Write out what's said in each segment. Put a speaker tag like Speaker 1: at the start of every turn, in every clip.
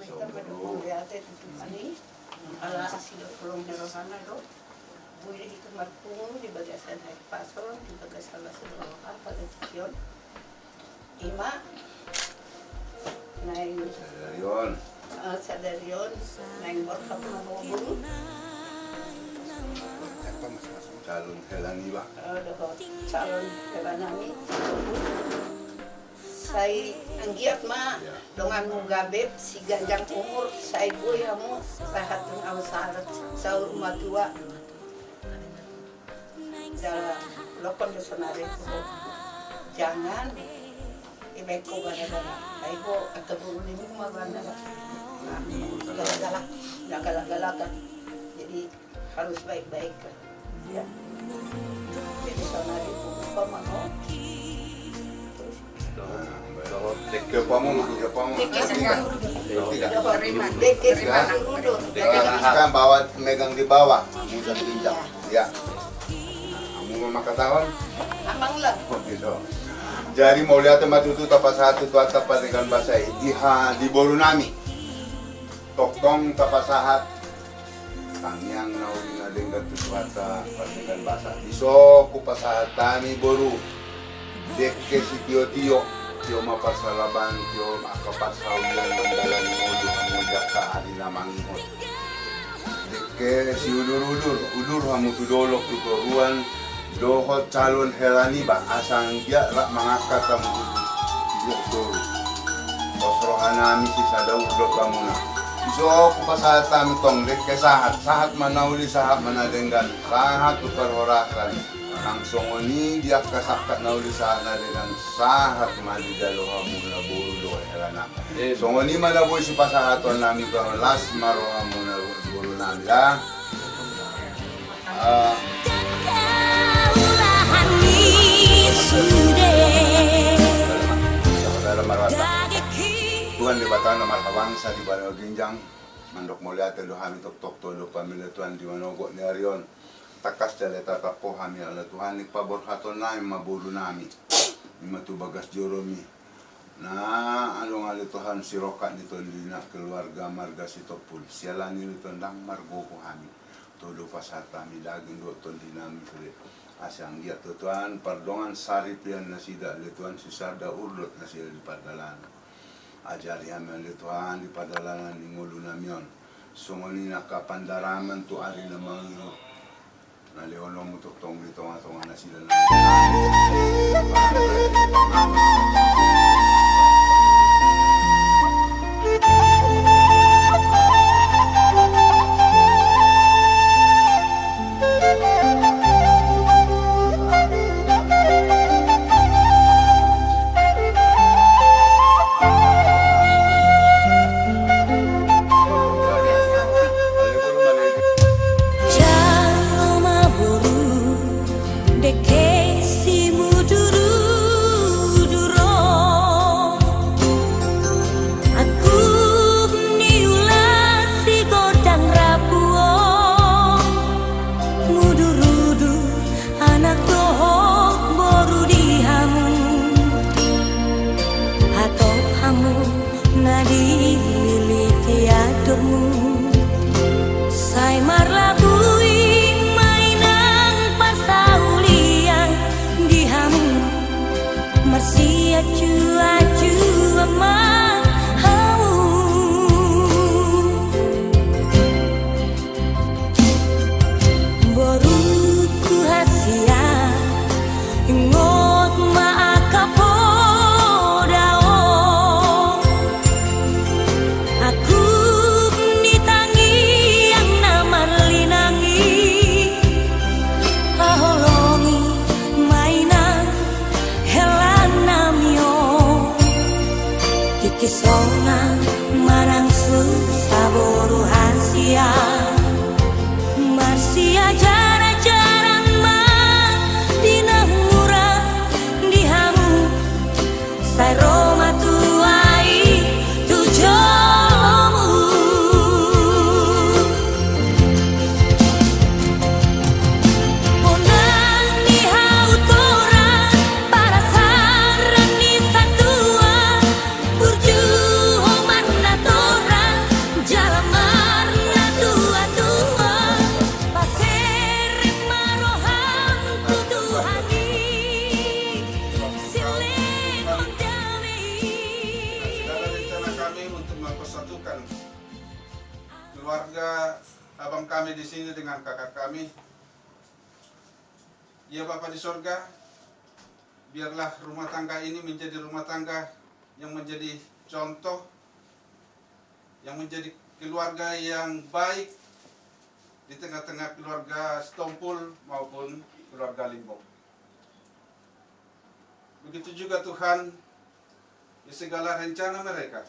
Speaker 1: kita mendukung lihat itu ani ala hasil pulang herosana itu boleh itu marpung di bagasan hai pason di bagasan sebelah pada Sion ima naik sadarion naik berkap buru
Speaker 2: calon helani ba
Speaker 1: calon helanami saya anggiat ma dengan mugabeb si ganjang umur saya boy kamu sehat dengan awasarat sahur matua dalam lokon desonare jangan ibeko gara-gara aibo akabulu ni mo maganda galak-galakan jadi harus baik-baik ya jadi sonare po pamano
Speaker 2: Dekke pamu, kan bawa megang di bawah, mudah tinjak, ya. Kamu makatahon?
Speaker 1: Amang lah.
Speaker 2: Gitu. Jadi mau lihat matutu tapas satu tuat tapas dengan bahasa di boru nami. Toktong tapas sahat. Tangyang nauli na dengan tuata dengan bahasa. Iso kupasahat tani boru. Dekke si tio Tio mapasalaban, tio akapasawian mandalan modo kamudiak ka ari na manghihot. Dekke si udur hamu tudolok tuturuan dohot calon helani ba asang dia rak mangangkat kamu tutur. Osrohanami si sadau dok kamu na. Iso kupasahat kami tong dekke sahat manauli sahat manadenggan sahat tukarhorasan. Langsung ini dia kasakat na uli sa na dengan sahat madidalo hamu na buru helana. So ini mana boy si pasahaton nami ko last maro hamu na buru nami lah. Saudara marwata. Tuhan di batang na marhabangsa di bano ginjang mandok mulia telo hami tok tolo pamilya Tuhan di manogo ni Arion. Takas jale tatapo kami ala Tuhan nagpaborhaton namin mabulu nami matubagas joromi na ano nga Tuhan si Roka nito lina keluarga marga si Topul siala nito ndang margo ko kami todo pasata mi daging do ton dinami kre asyang dia Tuhan pardongan saripian na sida le Tuhan si sada urlot na sila di padalan ajari kami le Tuhan di padalanan ni ngulu namion sungoni nakapandaraman tu ari na mga na leolong untuk tong di tonga-tonga na sila na
Speaker 3: Kisona marang saboru hasia Marsia jara-jaran mah dina murah dihamu Sai Roma tuai tujomu Ponang ni hautora para saran ni satua Burju mana torang
Speaker 4: mempersatukan keluarga abang kami di sini dengan kakak kami. Ya Bapa di sorga, biarlah rumah tangga ini menjadi rumah tangga yang menjadi contoh, yang menjadi keluarga yang baik di tengah-tengah keluarga Stompul maupun keluarga Limbong. Begitu juga Tuhan, di segala rencana mereka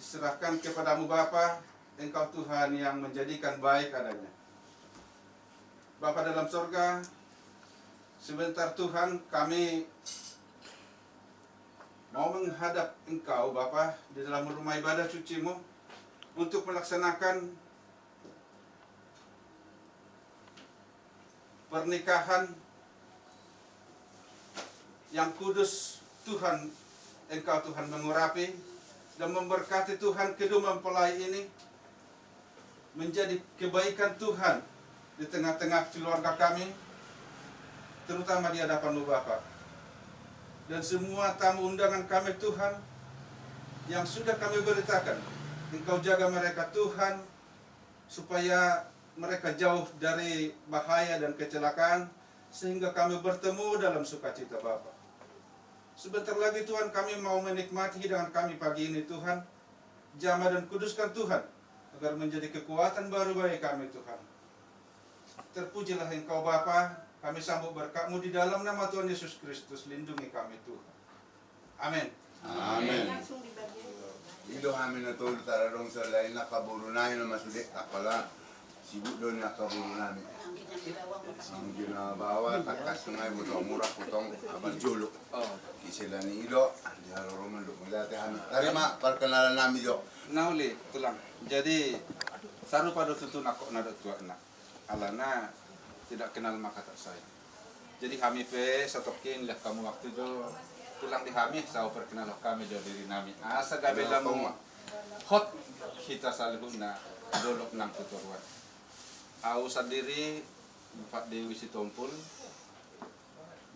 Speaker 4: diserahkan kepadamu Bapa. Engkau Tuhan yang menjadikan baik adanya. Bapa dalam sorga, sebentar Tuhan kami mau menghadap Engkau Bapa di dalam rumah ibadah suci-Mu untuk melaksanakan pernikahan yang kudus. Tuhan, Engkau Tuhan mengurapi dan memberkati Tuhan kedua mempelai ini menjadi kebaikan Tuhan di tengah-tengah keluarga kami, terutama di hadapan-Mu Bapa. Dan semua tamu undangan kami Tuhan yang sudah kami beritakan, Engkau jaga mereka Tuhan, supaya mereka jauh dari bahaya dan kecelakaan, sehingga kami bertemu dalam sukacita Bapa. Sebentar lagi Tuhan kami mau menikmati hidangan kami pagi ini Tuhan. Jamah dan kuduskan Tuhan, agar menjadi kekuatan baru bagi kami Tuhan. Terpujilah Engkau Bapa, kami sambut berkat-Mu di dalam nama Tuhan Yesus Kristus. Lindungi kami Tuhan. Amin.
Speaker 2: Amin.
Speaker 1: Langsung dibagian.
Speaker 2: Ido kami na tol tararong sa lain na kaburo namin na masulit. Akala sibuk doon na kaburo namin.
Speaker 1: Ang ginagawa mo kasi.
Speaker 2: Ang ginabawa, takas na ngayon, butong murah, butong abang julo. Kisila ni Ido, di halo romando. Magdati kami. Tarima, perkenalan namin Ido.
Speaker 4: Nauli tulang. Jadi saru pada tutun aku nada tua nak. Alana tidak kenal maka tak saya. Jadi kami pe satokin lihat kamu waktu itu tulang di kami saya perkenal kami dari diri nami. Asa gabe lamu hot kita salihuna dolok nang tuturuan. Aku sendiri Pak Dewi Sitompul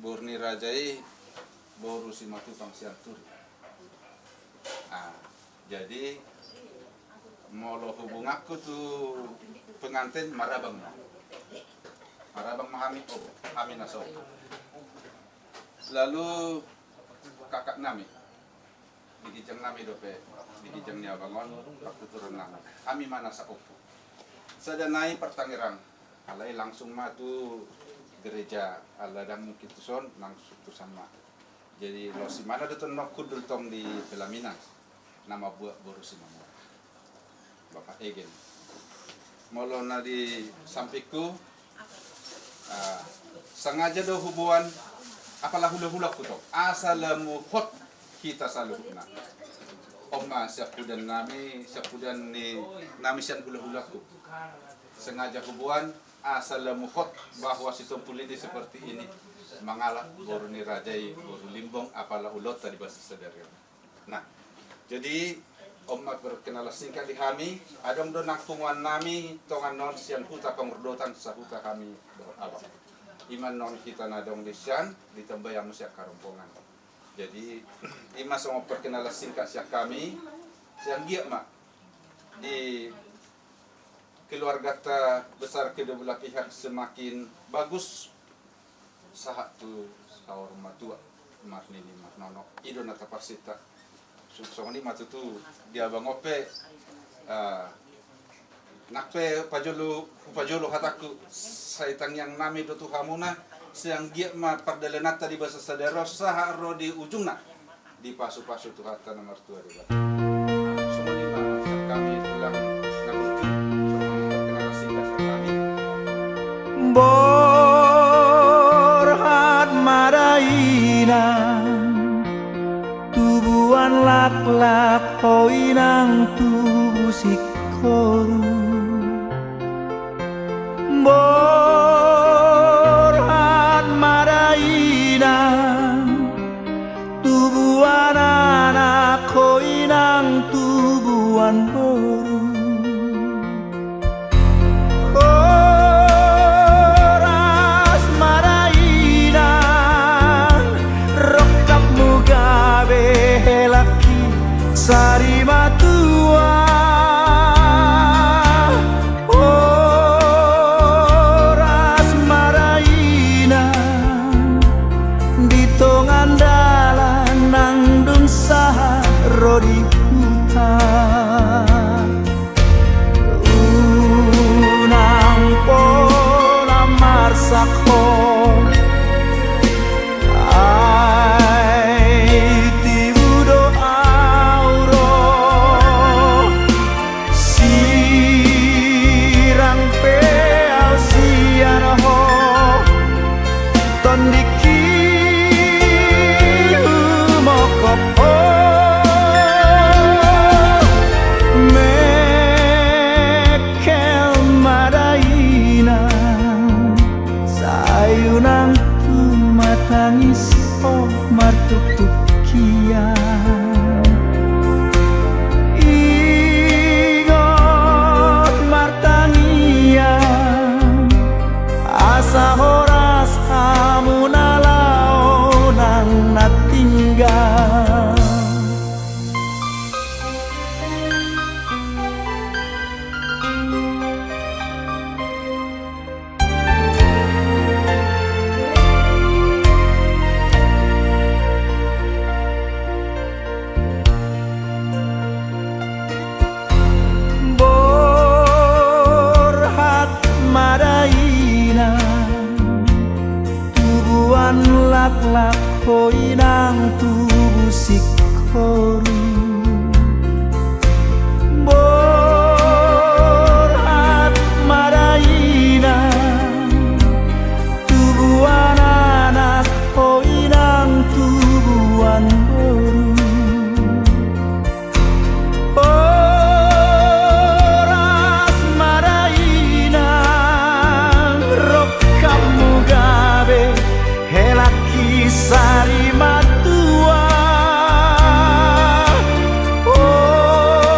Speaker 4: Burni Rajai Boru Simatupang Siantur. Jadi molo hubung aku tuh pengantin marabang mahami kami naso. Lalu kakak nami digijang nami dope digijang ni abangon waktu turun nami kami mana sa opo sadanai pertangirang alai langsung matu gereja aladang mukituson langsung tu sama. Jadi lo si mana datun nok kudul tong di Pelaminan nama buat boru si mama Bapak Egen. Molo na di sampiku sengaja do hubungan apalah hula-hula kuto. Asalamu hot kita saluhna. Oma siap kudan nami, siap kudan ni nami sian hula-hula ku. Sengaja hubungan asalamu hot bahwa si Tompulidi seperti ini mengalah boru ni Rajai, boru Limbong, apalah ulot tadi bahasa sadar. Nah, jadi Oma berkenalan singkat di kami, adong do nakpungan nami tongan non sian huta pengurdotan sahuta kami abang. Iman non kita nadong di sian ditambah yang siak karompongan. Jadi ima sama perkenalan singkat siak kami siang giat mak di keluarga ta besar kedua belah pihak semakin bagus sahat tu sahur matua marni mat nono ido nata pasita. Soalnya matu tu dia bangope nakpe pajolo hataku saitang yang nami do tu hamuna siang giat ma pardalenata di bahasa sadero saha ro di ujungna di pasu-pasu tu hata nomor 2 di bawah. Semua lima kami pulang ngabutu perkenalan singkat kami.
Speaker 5: Borhat maraina tubuhan lak-lak hoinang tubuh sikoru Borhat maraina tubuhan anak hoinang tubuhan boru Horas maraina rokap mugabe laki Sarimatua Oras maraina di tongan dalan nangdung saha rodi hutan unang pola marsakho ayunang tumatangis oh martutukian ingot martangian asa horas amunalao nang natinggal lak hoinang tubuh sikoru borhat maraina tubuhan anak hoinang tubuhan boru oras maraina rokam mugabe helaki Sarimatua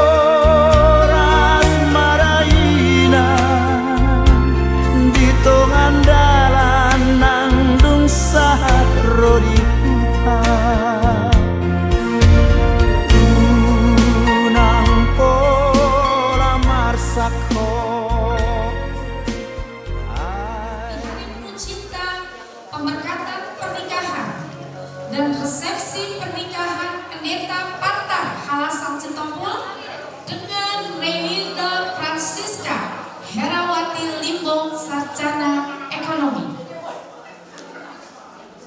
Speaker 5: Oras maraina di tongan dalan nangdung sahat rodi hutan unang pola marsakho
Speaker 6: pemberkatan pernikahan dan resepsi pernikahan Pendeta Patar Halasan Sitompul dengan Renilda Francisca Herawati Limbong Sarjana Ekonomi,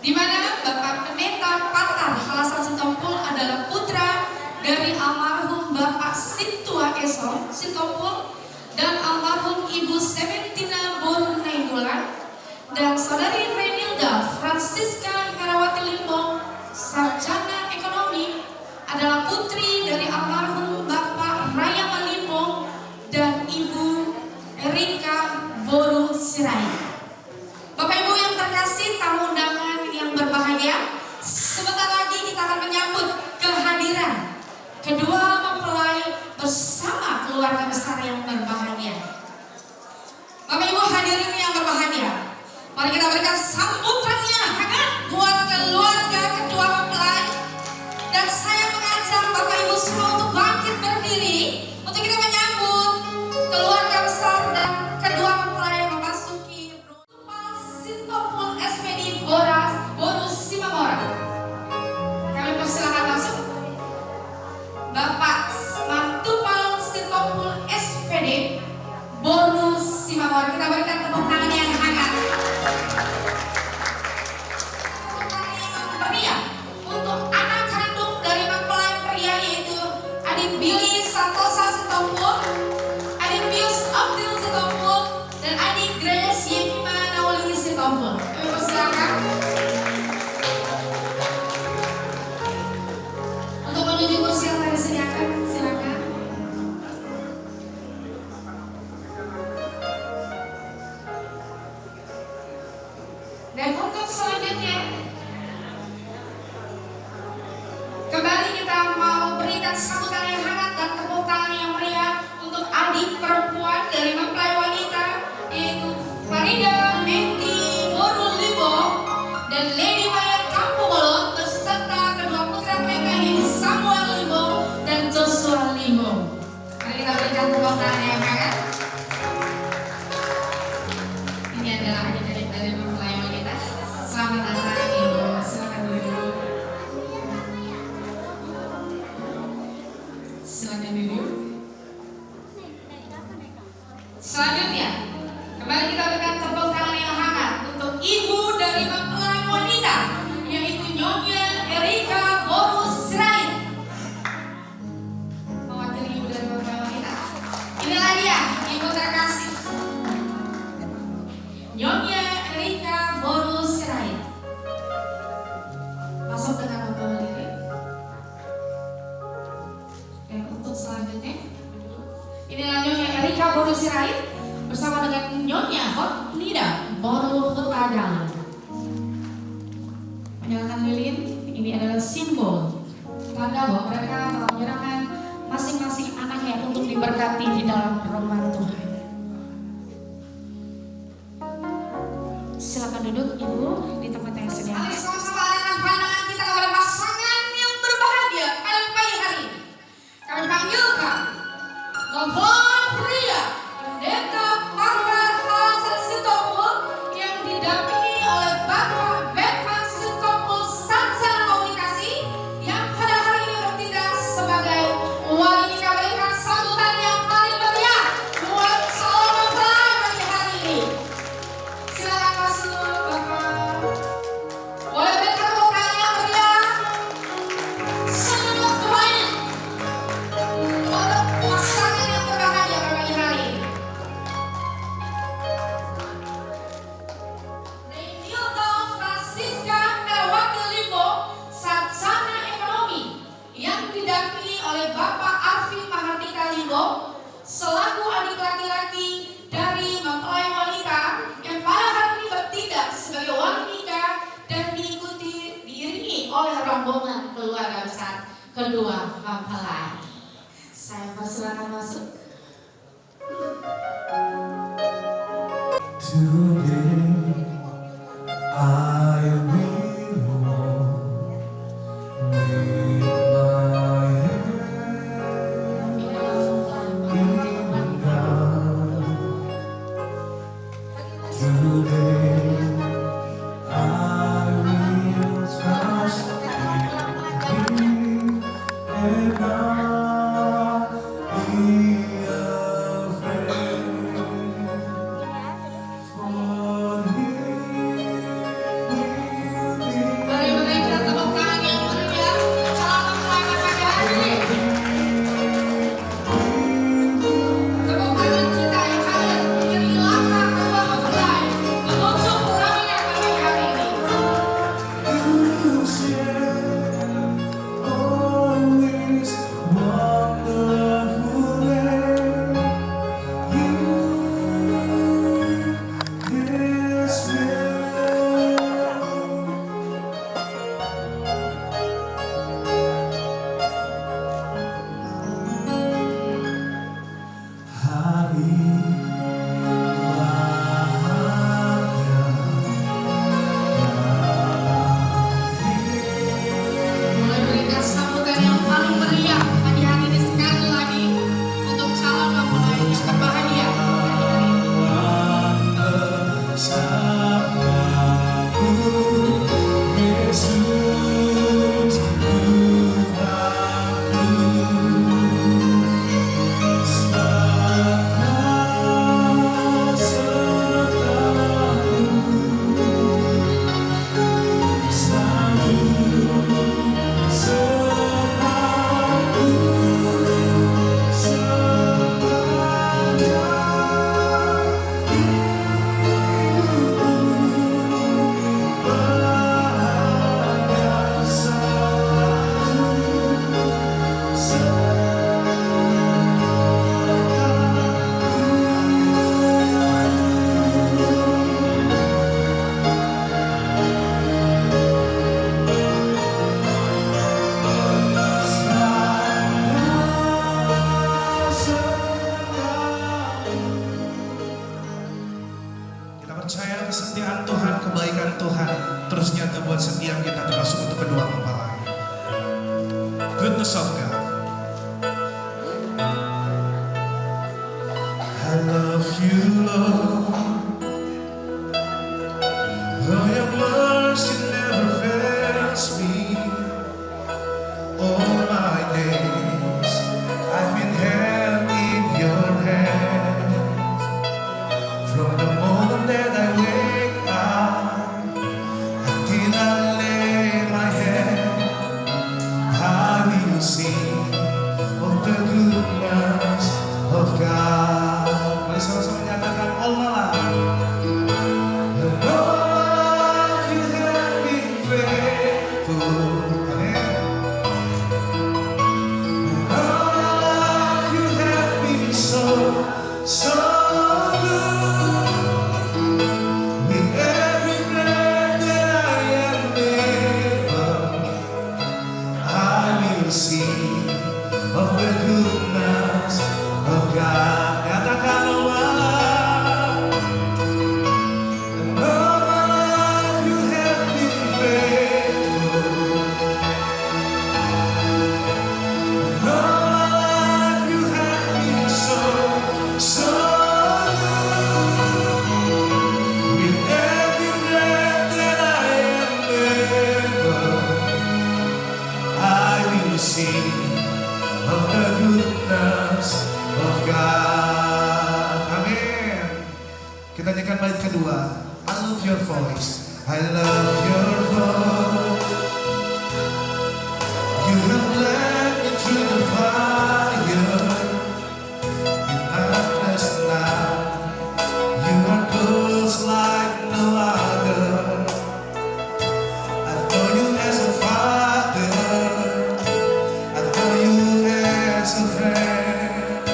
Speaker 6: di mana Bapak Pendeta Patar Halasan Sitompul adalah putra dari almarhum Bapak Sintua Eso Sitompul dan almarhum Ibu Sementina Borun Nainggolan, dan saudari Renilda Francisca Herawati Limbong Sarjana Ekonomi adalah putri dari almarhum Bapak Rayama Limbong dan Ibu Erika Boru Sirai. Bapak Ibu yang terkasih, tamu undangan yang berbahagia, sebentar lagi kita akan menyambut kehadiran kedua mempelai bersama keluarga besar yang berbahagia. Bapak Ibu hadirin yang berbahagia, mari kita berikan sambutan yang hangat buat keluarga kedua mempelai. Dan saya mengajak Bapak Ibu semua untuk bangkit berdiri untuk kita menyambut keluarga besar dan kedua mempelai memasuki Tupal Sitompul SPD Boru Simamora. Kami persilakan masuk Bapak Tupal Sitompul SPD Boru Simamora. Kita berikan tepuk tangan yang hangat. Untuk anak kandung dari mempelai pria yaitu Adik Billy Santosa Sitompul, Adik Pius Abdul Sitompul, dan Adik Grace Yekima Nauli Sitompul. Kami persilakan untuk menuju kursi yang tadi disediakan. Silakan. Dan untuk selanjutnya kembali kita mau berikan sambutan yang hangat dan tepuk tangan yang meriah untuk Silakan tepuk tangan yang hangat. Ini adalah adik-adik dari mempelai wanita. Selamat datang Ibu. Silakan duduk. Silakan duduk. Selanjutnya, kembali kita berikan tepuk tangan yang hangat untuk ibu dari mempelai wanita, yaitu Nyonya Erika Borus Sirait. Mewakili ibu dari mempelai wanita. Inilah dia, ibu terkasih, Nyonya Erika Borus Sirait. Masuk dengan membawa diri. Dan untuk selanjutnya, inilah Nyonya Erika Borus Sirait bersama dengan Nyonya Hotnida Boru Hutadang. Menyalakan lilin, ini adalah simbol tanda bahwa mereka telah menyerahkan masing-masing anaknya untuk diberkati di dalam rumah Tuhan. Silakan duduk Ibu di tempat yang sedia. Mari sama-sama arahkan pandangan kita kepada pasangan yang berbahagia pada pagi hari ini. Kami panggilkan mempelai pria Pendeta Parwan Hasan Sitompul yang didampingi oleh Bapak Bekman Sitompul Sarjana Komunikasi yang pada hari ini bertindak sebagai wali nikah. Berikan sambutan yang paling meriah buat calon mempelai pagi hari ini. Silakan masuk Bapak. Boleh berikan tepuk tangan yang meriah. Selamat banyak untuk pasangan yang berbahagia pada pagi hari ini. Renildo Francisca Erwati Limbo, Sarjana Ekonomi yang didampingi oleh Bapak Arfi Mahardika Limbo selaku adik laki-laki dari mempelai wanita yang pada hari ini bertindak sebagai wali nikah dan diiringi oleh rombongan keluarga besar kedua mempelai. Saya persilakan masuk.
Speaker 5: Today I will walk with my head in God. Today I will trust in Him and not be afraid. For He will be
Speaker 6: Mari berikan tepuk tangan yang meriah calon mempelai pada pagi hari ini. Tepuk tangan kita yang hadir menjadi langkah kedua mempelai menuju pelaminan pada pagi hari ini.
Speaker 5: You shall always walk the wonderful way. You yes will. Hari bahagia
Speaker 6: Mulai berikan sambutan yang paling meriah pagi hari ini sekali lagi untuk calon mempelai yang berbahagia pagi hari ini.
Speaker 5: bersamaku, Yesus Tuhanku. Sertaku,
Speaker 7: Kita percaya kesetiaan Tuhan, kebaikan Tuhan terus nyata buat setiap kita, termasuk untuk kedua mempelai. Goodness of God. God. Katakan oh my life you have been faithful. And all my life you have been so good. With every breath that I am able, I will sing of the goodness of God. Amin. Kita nyanyikan bait kedua. I love your voice. I love your voice. You have led me through the fire in darkness now. You are close like no other. I know you as a father. I know you as a friend.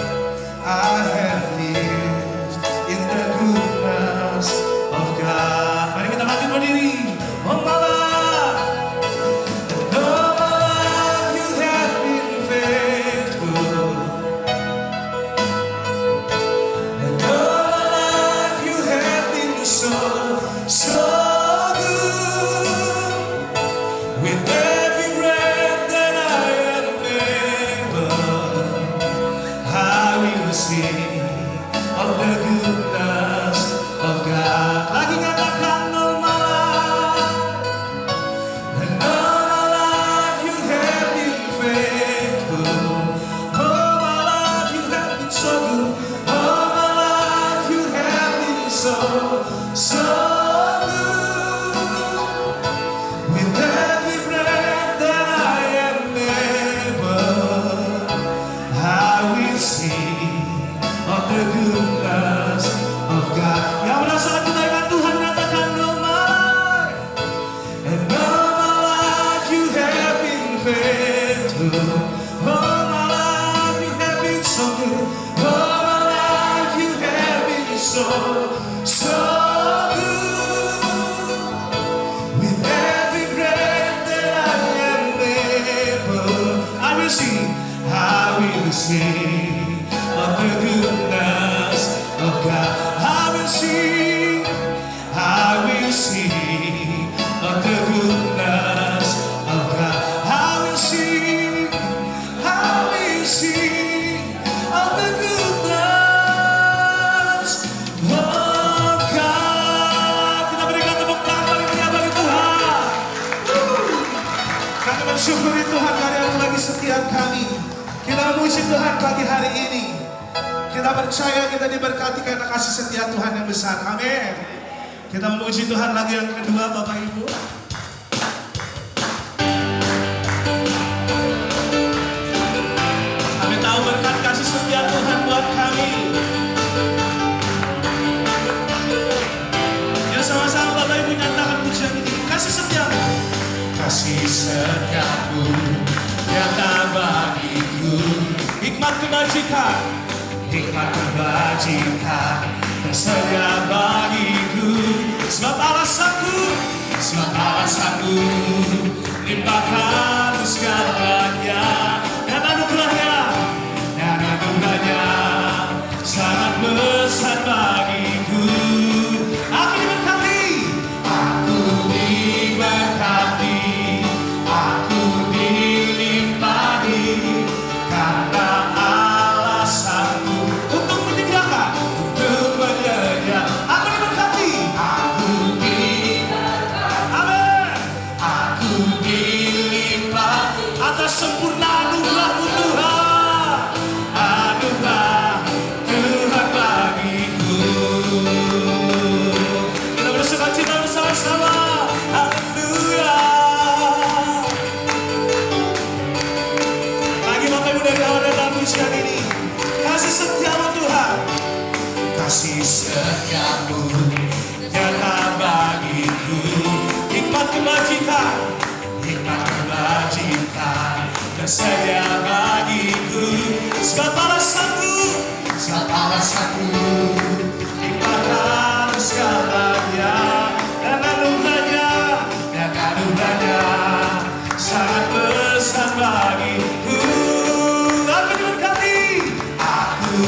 Speaker 7: I have lived in the goodness of God. Mari kita bangkit berdiri. Oh my life, and all my life you have been faithful. And all my life you have been so good. With every breath that I am able, I will sing of the goodness of God. Lagi katakan all my life, and all my life you have been faithful. All my life you have been so good. All my life you have been so good. With every breath that I am able, I will sing of the goodness of God. Yang merasakan kebaikan Tuhan, katakan all my life, and all my life you have been faithful. All my life you have been so good. All my life you have been so good. With every breath that I am able, I will sing of the goodness of God. I will sing of the goodness of God. I will sing of the goodness of God. Kita berikan tepuk tangan paling meriah bagi Tuhan. Kami mensyukuri Tuhan karena yang lagi setiap kami. Kita memuji Tuhan pagi hari ini. Kita percaya kita diberkati karena kasih setia Tuhan yang besar. Amin. Kita memuji Tuhan lagi yang kedua, Bapak Ibu. Kami tahu berkat kasih setia Tuhan buat kami. Ya sama-sama Bapak Ibu nyatakan pujian ini. Kasih setiamu. Kasih setiamu nyata bagiku. Hikmat kebajikan tersedia bagiku. Sebab alasanku limpahkan segalanya. Dan anugerahnya sangat besar bagiku. Aku diberkati, aku dilimpahi karena alasanku untuk menyediakan. Aku diberkati, amin. Aku dilimpahi atas sempurna anugerah-Mu Tuhan, anugerah Tuhan bagiku. Kita bersukacita bersama-sama. Haleluya. Lagi Bapak Ibu dari awal dalam pujian ini. Kasih setiamu Tuhan, kasih setiamu nyata bagiku. Hikmat kebajikan tersedia bagiku. Sebab alasanku limpahkan segalanya. Dan anugerahnya sangat besar bagiku. Aku diberkati, aku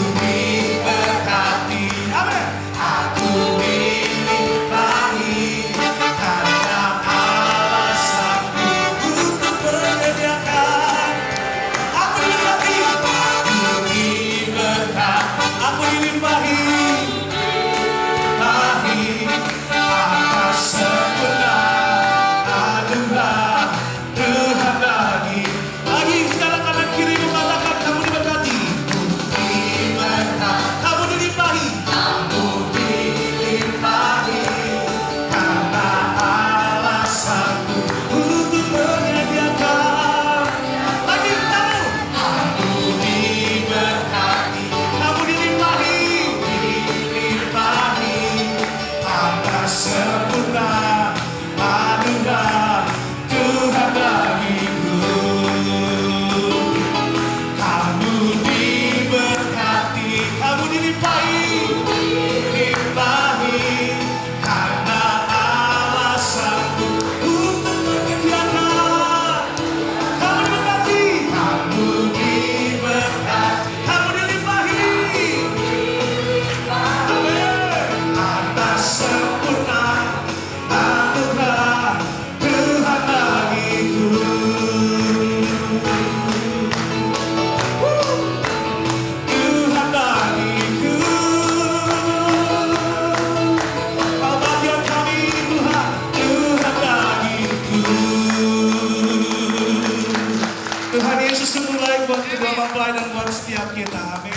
Speaker 7: kita, amin.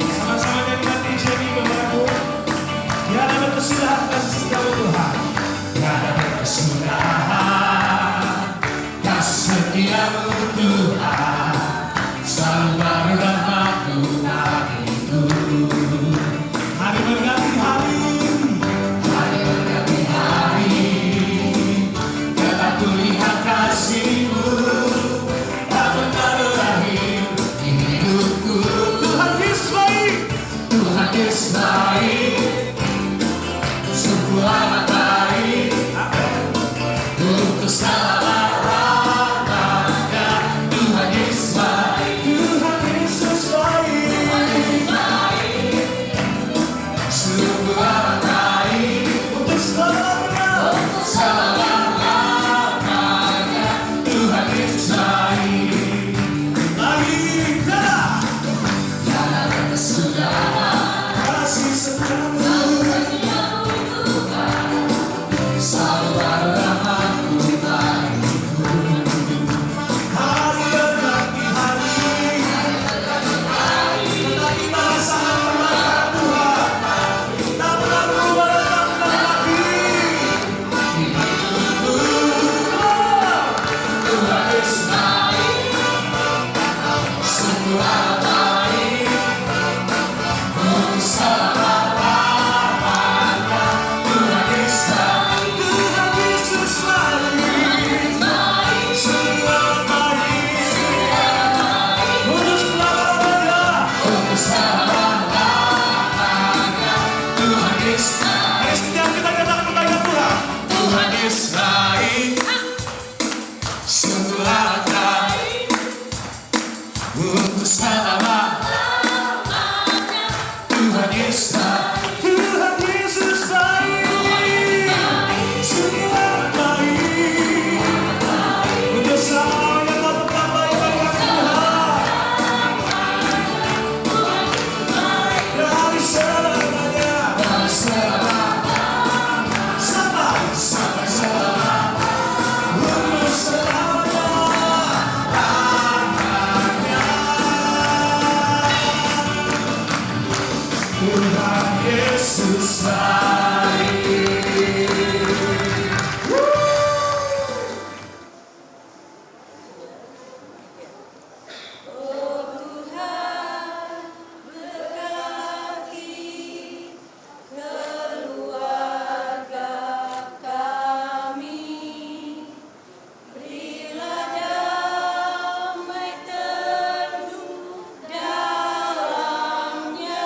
Speaker 7: Sama-sama nyanyikan DJ Miko lagu. Tiada berkesudahan kasih kamu Tuhan. Tiada berkesudahan kasih setiamu Tuhan. Selalu baru dan waktu bagiku. Hari berganti hari, hari berganti hari. Tetap kulihat kasih-Mu tak pernah berakhir di hidupku. Tuhan Yesus baik, Tuhan Yesus baik, sungguh amat baik. Untuk selama-lamanya Tuhan Yesus baik, Tuhan Yesus baik, sungguh amat baik. Untuk selama-lamanya Tuhan Yesus baik. Baik, tiada berkesudahan kasih setiamu. Selalu ada waktu bagiku. Hari berganti hari, tetapi tak sangat pernah Tuhan. Tak pernah berubah dan tak pernah lagi. Tuhan Yesus baik, sungguh amat baik. Untuk selama-lamanya Tuhan Yesus baik, Tuhan Yesus baik, sungguh amat baik. Untuk selama-lamanya, untuk selama-lamanya Tuhan Yesus baik. Mari setiap kita katakan kebaikan Tuhan. Tuhan Yesus baik, sungguh amat baik. Untuk selama-lamanya Tuhan Yesus baik, Tuhan Yesus baik, sungguh amat baik. Untuk selamanya Kau tetap baik bagi Tuhan. Dari selamanya, dari selamanya, sampai selamanya. Untuk selama-lamanya Tuhan Yesus baik.
Speaker 3: Dalamnya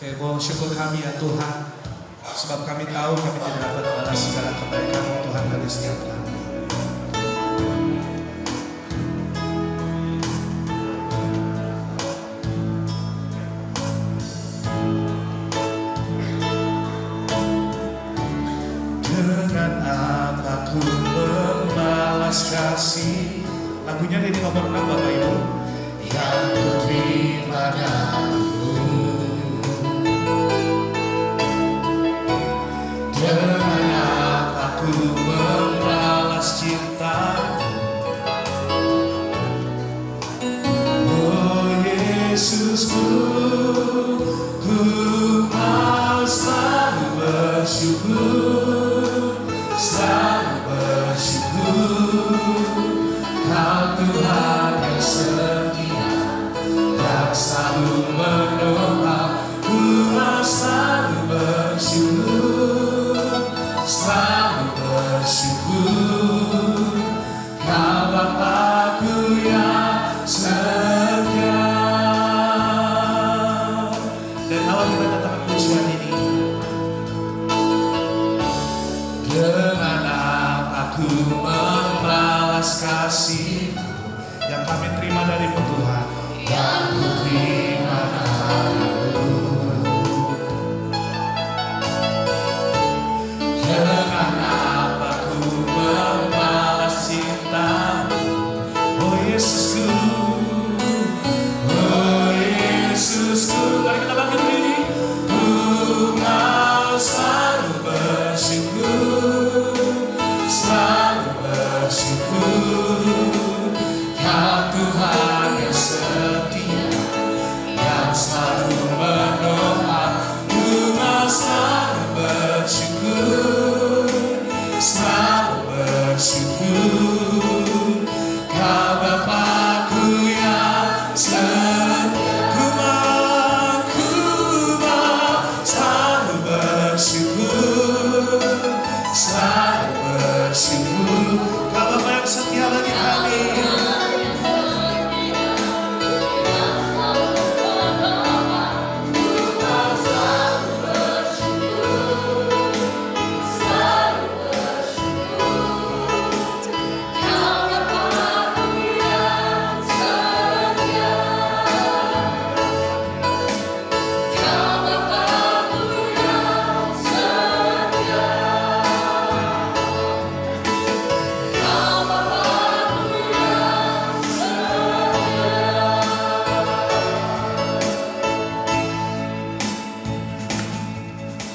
Speaker 7: Oke, mohon syukur kami ya Tuhan, sebab kami tahu kami tidak dapat balas segala kebaikan Tuhan dari setiap kami. Dengan apa ku membalas kasih, lagunya ini nomor 6 Bapak Ibu, yang ku terima darimu. Dengan apa ku membalas cinta, oh Yesusku, ku mau selalu bersyukur, selalu bersyukur. Kau Tuhan yang setia, yang selalu menopang. Ku mau selalu bersyukur, selalu bersyukur. Kau Bapakku yang setia. Dan awal kita datang pujian ini, dengan apa aku membalas kasih yang kami terima darimu Tuhan, yang ku terima darimu. Dengan apa ku membalas cinta, oh Yesusku, oh Yesusku. Mari kita bangkit berdiri. Ku mau selalu bersyukur, selalu bersyukur. Kau Tuhan yang setia, yang selalu menopang. Ku mau selalu bersyukur, selalu bersyukur. Kau Bapakku yang setia. Ku mau selalu bersyukur, selalu bersyukur. Kau Bapa yang setia bagi kami.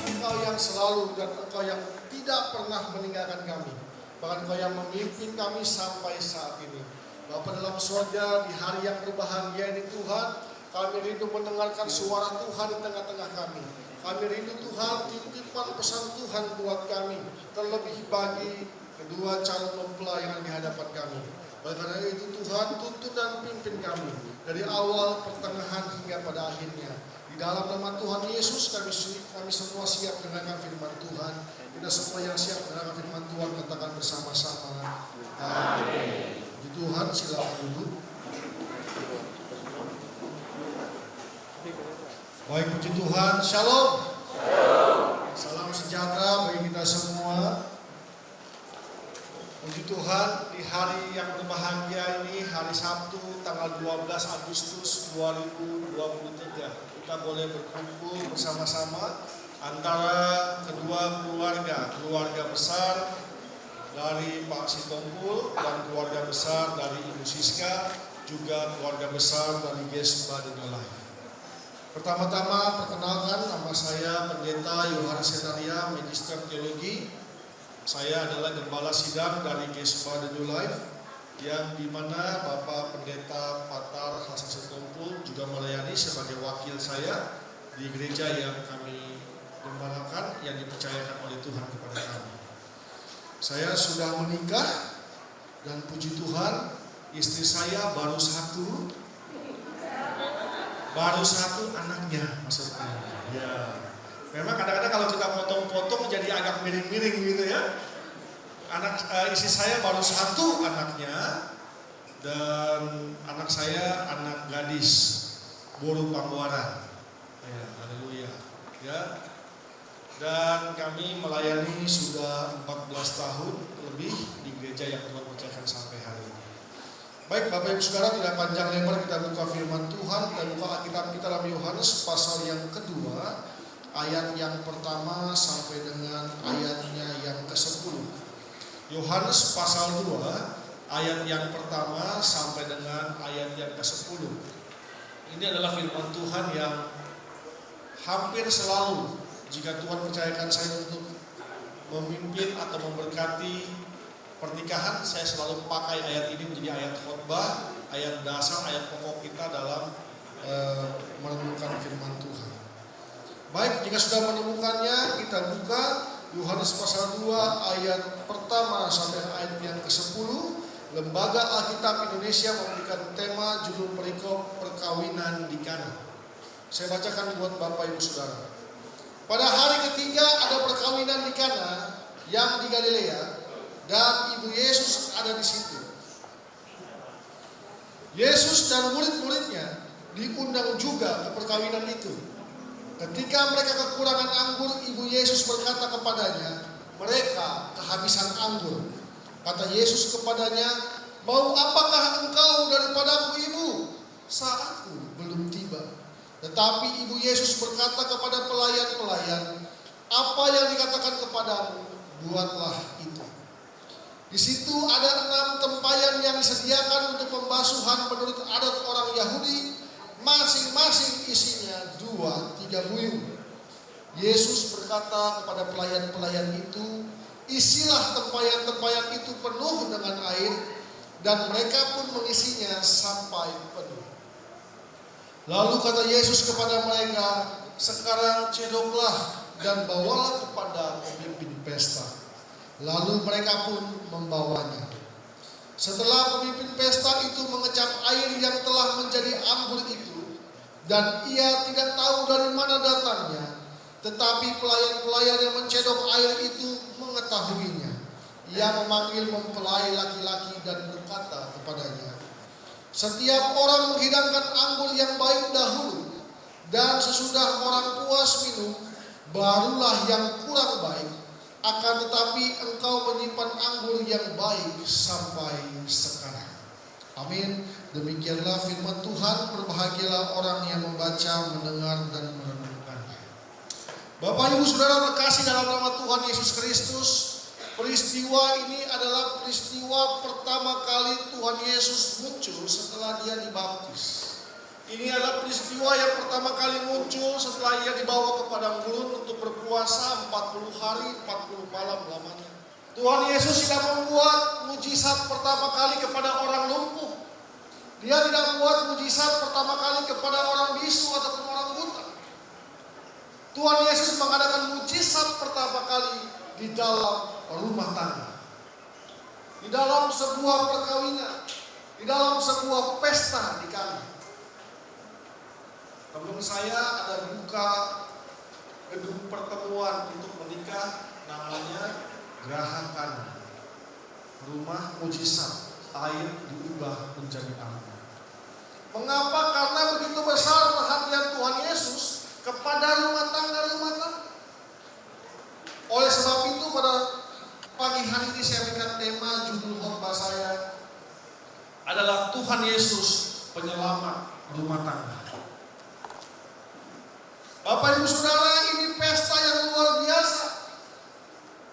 Speaker 8: Engkau yang selalu dan Engkau yang tidak pernah meninggalkan kami. Bahkan Engkau yang memimpin kami sampai saat ini. Bapa dalam surga, di hari yang berbahagia ini Tuhan, kami rindu mendengarkan suara Tuhan di tengah-tengah kami. Kami rindu Tuhan titipan pesan Tuhan buat kami, terlebih bagi kedua calon mempelai yang di hadapan kami. Oleh karena itu Tuhan, tuntun dan pimpin kami dari awal, pertengahan hingga pada akhirnya. Di dalam nama Tuhan Yesus kami semua siap mendengarkan firman Tuhan. Kita semua yang siap mendengarkan firman Tuhan katakan bersama-sama. Amin. Puji Tuhan, silakan duduk. Baik, puji Tuhan. Shalom. Salam sejahtera bagi kita semua. Puji Tuhan, di hari yang berbahagia ini, hari Sabtu tanggal 12 Agustus 2023, kita boleh berkumpul bersama-sama antara kedua keluarga besar dari Pak Sitompul dan keluarga besar dari Ibu Siska, juga keluarga besar dari GES Baden Life. Pertama-tama perkenalkan, nama saya Pendeta Yohanes Setaria, Magister Teologi. Saya adalah gembala sidang dari GES Baden Life, yang dimana Bapak Pendeta Patar Hasan Sitompul juga melayani sebagai wakil saya di gereja yang kami gembalakan, yang dipercayakan oleh Tuhan kepada kami. Saya sudah menikah dan puji Tuhan, istri saya baru satu anaknya, maksudnya. Ya. Memang kadang-kadang kalau kita potong-potong jadi agak miring-miring gitu ya. Istri saya baru satu anaknya, dan anak saya anak gadis Boru Pangwaran. Ya, haleluya. Ya. Dan kami melayani sudah 14 tahun lebih di gereja yang Tuhan percayakan sampai hari ini. Baik Bapak Ibu Saudara, tidak panjang lebar kita buka firman Tuhan. Kita buka Alkitab kita dalam Yohanes pasal yang kedua, ayat yang pertama sampai dengan ayatnya yang ke-10. Yohanes pasal 2, ayat yang pertama sampai dengan ayat yang ke-10. Ini adalah firman Tuhan yang hampir selalu jika Tuhan percayakan saya untuk memimpin atau memberkati pernikahan, saya selalu pakai ayat ini menjadi ayat khotbah, ayat dasar, ayat pokok kita dalam merenungkan firman Tuhan. Baik, jika sudah menemukannya, kita buka Yohanes pasal 2 ayat pertama sampai ayat yang ke-10. Lembaga Alkitab Indonesia memberikan tema judul perikop perkawinan di Kana. Saya bacakan buat Bapak Ibu Saudara. Pada hari ketiga ada perkawinan di Kana yang di Galilea, dan Ibu Yesus ada di situ. Yesus dan murid-muridnya diundang juga ke perkawinan itu. Ketika mereka kekurangan anggur, Ibu Yesus berkata kepadanya, mereka kehabisan anggur. Kata Yesus kepadanya, mau apakah engkau daripadaku, Ibu? Saatku belum tiba. Tetapi Ibu Yesus berkata kepada pelayan-pelayan, apa yang dikatakan kepadamu, buatlah itu. Di situ ada 6 tempayan yang disediakan untuk pembasuhan menurut adat orang Yahudi, masing-masing isinya 2-3 buyung. Yesus berkata kepada pelayan-pelayan itu, isilah tempayan-tempayan itu penuh dengan air, dan mereka pun mengisinya sampai penuh. Lalu kata Yesus kepada mereka, sekarang cedoklah dan bawalah kepada pemimpin pesta. Lalu mereka pun membawanya. Setelah pemimpin pesta itu mengecap air yang telah menjadi anggur itu, dan ia tidak tahu dari mana datangnya, tetapi pelayan-pelayan yang mencedok air itu mengetahuinya. Ia memanggil mempelai laki-laki dan berkata kepadanya, setiap orang menghidangkan anggur yang baik dahulu, dan sesudah orang puas minum, barulah yang kurang baik. Akan tetapi engkau menyimpan anggur yang baik sampai sekarang. Amin. Demikianlah firman Tuhan. Berbahagialah orang yang membaca, mendengar, dan merenungkannya. Bapak Ibu Saudara terkasih dalam nama Tuhan Yesus Kristus, peristiwa ini adalah peristiwa pertama kali Tuhan Yesus muncul setelah dia dibaptis. Ini adalah peristiwa yang pertama kali muncul setelah ia dibawa ke padang gurun untuk berpuasa 40 hari 40 malam lamanya. Tuhan Yesus tidak membuat mujizat pertama kali kepada orang lumpuh. Dia tidak membuat mujizat pertama kali kepada orang bisu ataupun orang buta. Tuhan Yesus mengadakan mujizat pertama kali di dalam rumah tangga, di dalam sebuah perkawinan, di dalam sebuah pesta di Kana. Teman saya ada buka gedung pertemuan untuk menikah, namanya Geraha Kana. Rumah mujizat, air diubah menjadi anggur. Mengapa? Karena begitu besar perhatian Tuhan Yesus kepada rumah tangga. Oleh sebab itu pada pagi hari ini saya berikan tema, judul khotbah saya adalah Tuhan Yesus penyelamat rumah tangga. Bapak Ibu Saudara, ini pesta yang luar biasa.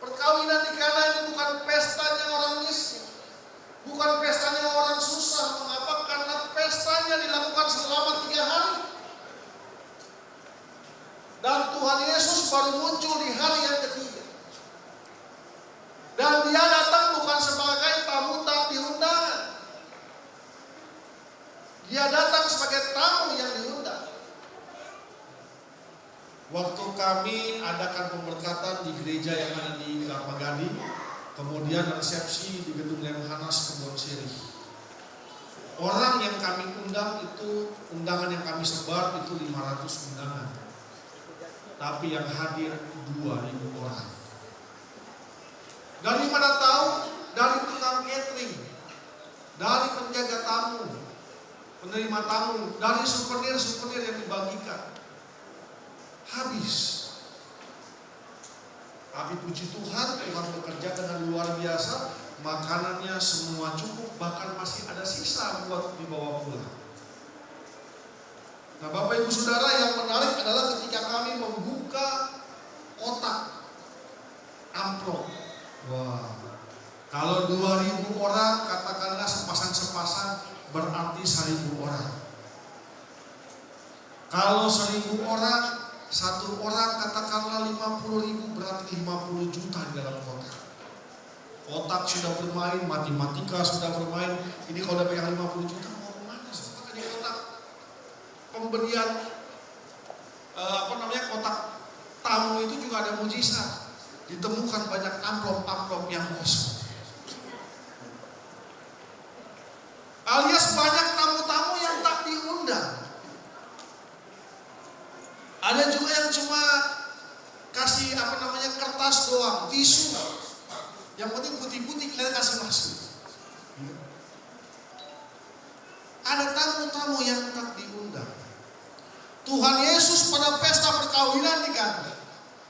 Speaker 8: Perkawinan di Kana ini bukan pestanya orang miskin, bukan pestanya orang susah. Mengapa? Karena pestanya dilakukan selama 3 hari. Dan Tuhan Yesus baru muncul di hari yang ketiga. Dan dia datang bukan sebagai tamu tak diundang. Dia datang sebagai tamu yang diundang. Waktu kami adakan pemberkatan di gereja yang ada di Kelapa Gading, kemudian resepsi di gedung Lemhanas Kebon Sirih. Orang yang kami undang itu, undangan yang kami sebar itu 500 undangan. Tapi yang hadir 2.000 orang. Dari mana tahu? Dari tukang catering, dari penjaga tamu, penerima tamu, dari souvenir-souvenir yang dibagikan. Habis. Tapi puji Tuhan, Tuhan bekerja dengan luar biasa. Makanannya semua cukup, bahkan masih ada sisa buat dibawa pulang. Nah, Bapak Ibu Saudara, yang menarik adalah ketika kami membuka kotak amplop. Wah, kalau 2.000 orang, katakanlah sepasang-sepasang, berarti 1.000 orang. Kalau 1.000 orang, satu orang katakanlah 50.000, berarti 50 juta di dalam kotak. Kotak sudah bermain, matematika sudah bermain. Ini kalau udah pegang 50 juta, mau kemana? Maka di kotak pemberian kotak tamu itu juga ada mujizat. Ditemukan banyak amplop-amplop yang kosong. Alias banyak tamu-tamu yang tak diundang. Ada juga yang cuma kasih kertas doang, tisu. Yang penting putih-putih kita kasih masuk. Ada tamu-tamu yang tak diundang. Tuhan Yesus pada pesta perkawinan di Kana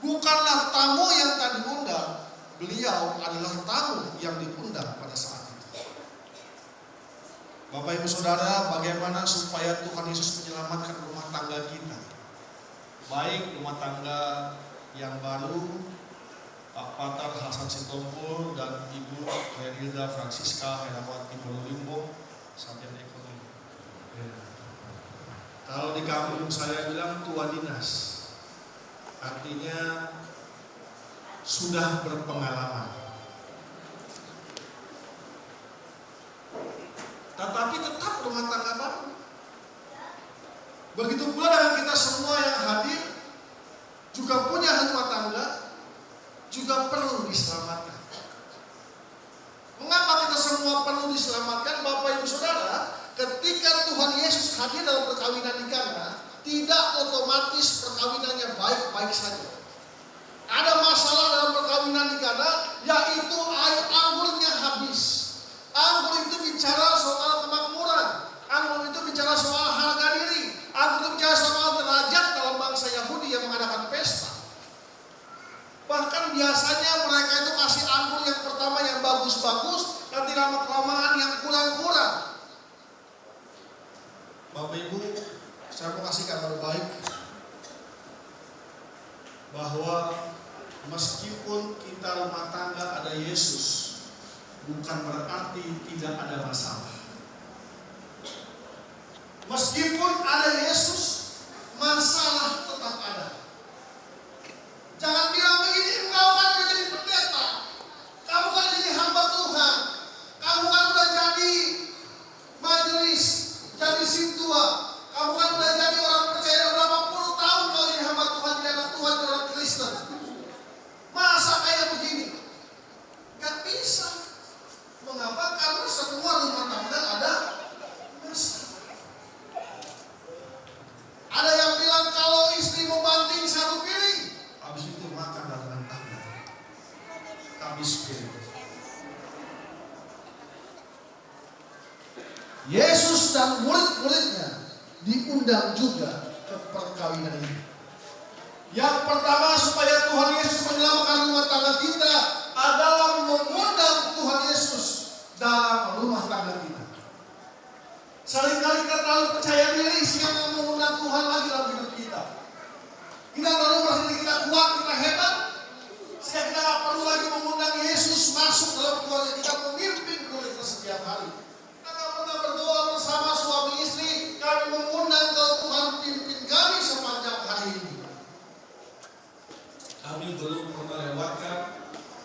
Speaker 8: bukanlah tamu yang tak diundang, beliau adalah tamu yang diundang pada saat itu. Bapak Ibu Saudara, bagaimana supaya Tuhan Yesus menyelamatkan rumah tangga kita? Baik rumah tangga yang baru, Pak Patar Hasan Sitompul dan Ibu Renilda Francisca Herawati Bololimbo, Sarjana Ekonomi. Kalau di kampung saya bilang tua dinas, artinya sudah berpengalaman. Tetapi tetap rumah tangga baru. Begitu pula dengan kita semua yang hadir, juga punya rumah tangga, juga perlu diselamatkan. Mengapa kita semua perlu diselamatkan, Bapak Ibu Saudara? Ketika Tuhan Yesus hadir dalam perkawinan di Kana, tidak otomatis perkawinannya baik-baik saja. Ada masalah dalam perkawinan di Kana, yaitu air anggurnya habis. Anggur itu bicara soal kemakmuran. Anggur itu bicara soal harga diri. Anggur itu bicara soal derajat dalam bangsa Yahudi yang mengadakan pesta. Bahkan biasanya mereka itu kasih anggur yang pertama yang bagus-bagus, nanti lama-kelamaan yang kurang-kurang. Bapak Ibu, saya mau kasih kabar baik bahwa meskipun kita rumah tangga ada Yesus, bukan berarti tidak ada masalah. Meskipun ada Yesus, masalah tetap ada. Jangan bilang begini, engkau kan udah jadi pendeta, kamu kan jadi hamba Tuhan, kamu kan udah jadi majelis, jadi sintua, kamu kan udah jadi orang percaya berapa puluh tahun kau jadi hamba Tuhan, jadi anak Tuhan, jadi orang Kristen. Masa kayak begini? Gak bisa. Mengapa? Karena semua rumah tangga ada masalah. Ada yang bilang kalau istri mau banting satu piring, habis itu makan dalam tangga, habis piring. Yesus dan murid-muridnya diundang juga ke perkawinan ini. Yang pertama, supaya Tuhan Yesus menyelamatkan rumah tangga kita adalah mengundang Tuhan Yesus dalam rumah tangga kita. Seringkali kita terlalu percaya diri sehingga mengundang Tuhan lagi dalam hidup kita. Kita terlalu merasa kita kuat, kita hebat, sehingga kita tidak perlu lagi mengundang Yesus masuk dalam keluarga kita, memimpin keluarga kita setiap hari. Kita tidak pernah berdoa bersama suami istri, kami mengundang kalau Tuhan pimpin kami sepanjang hari ini. Kami belum pernah lewatkan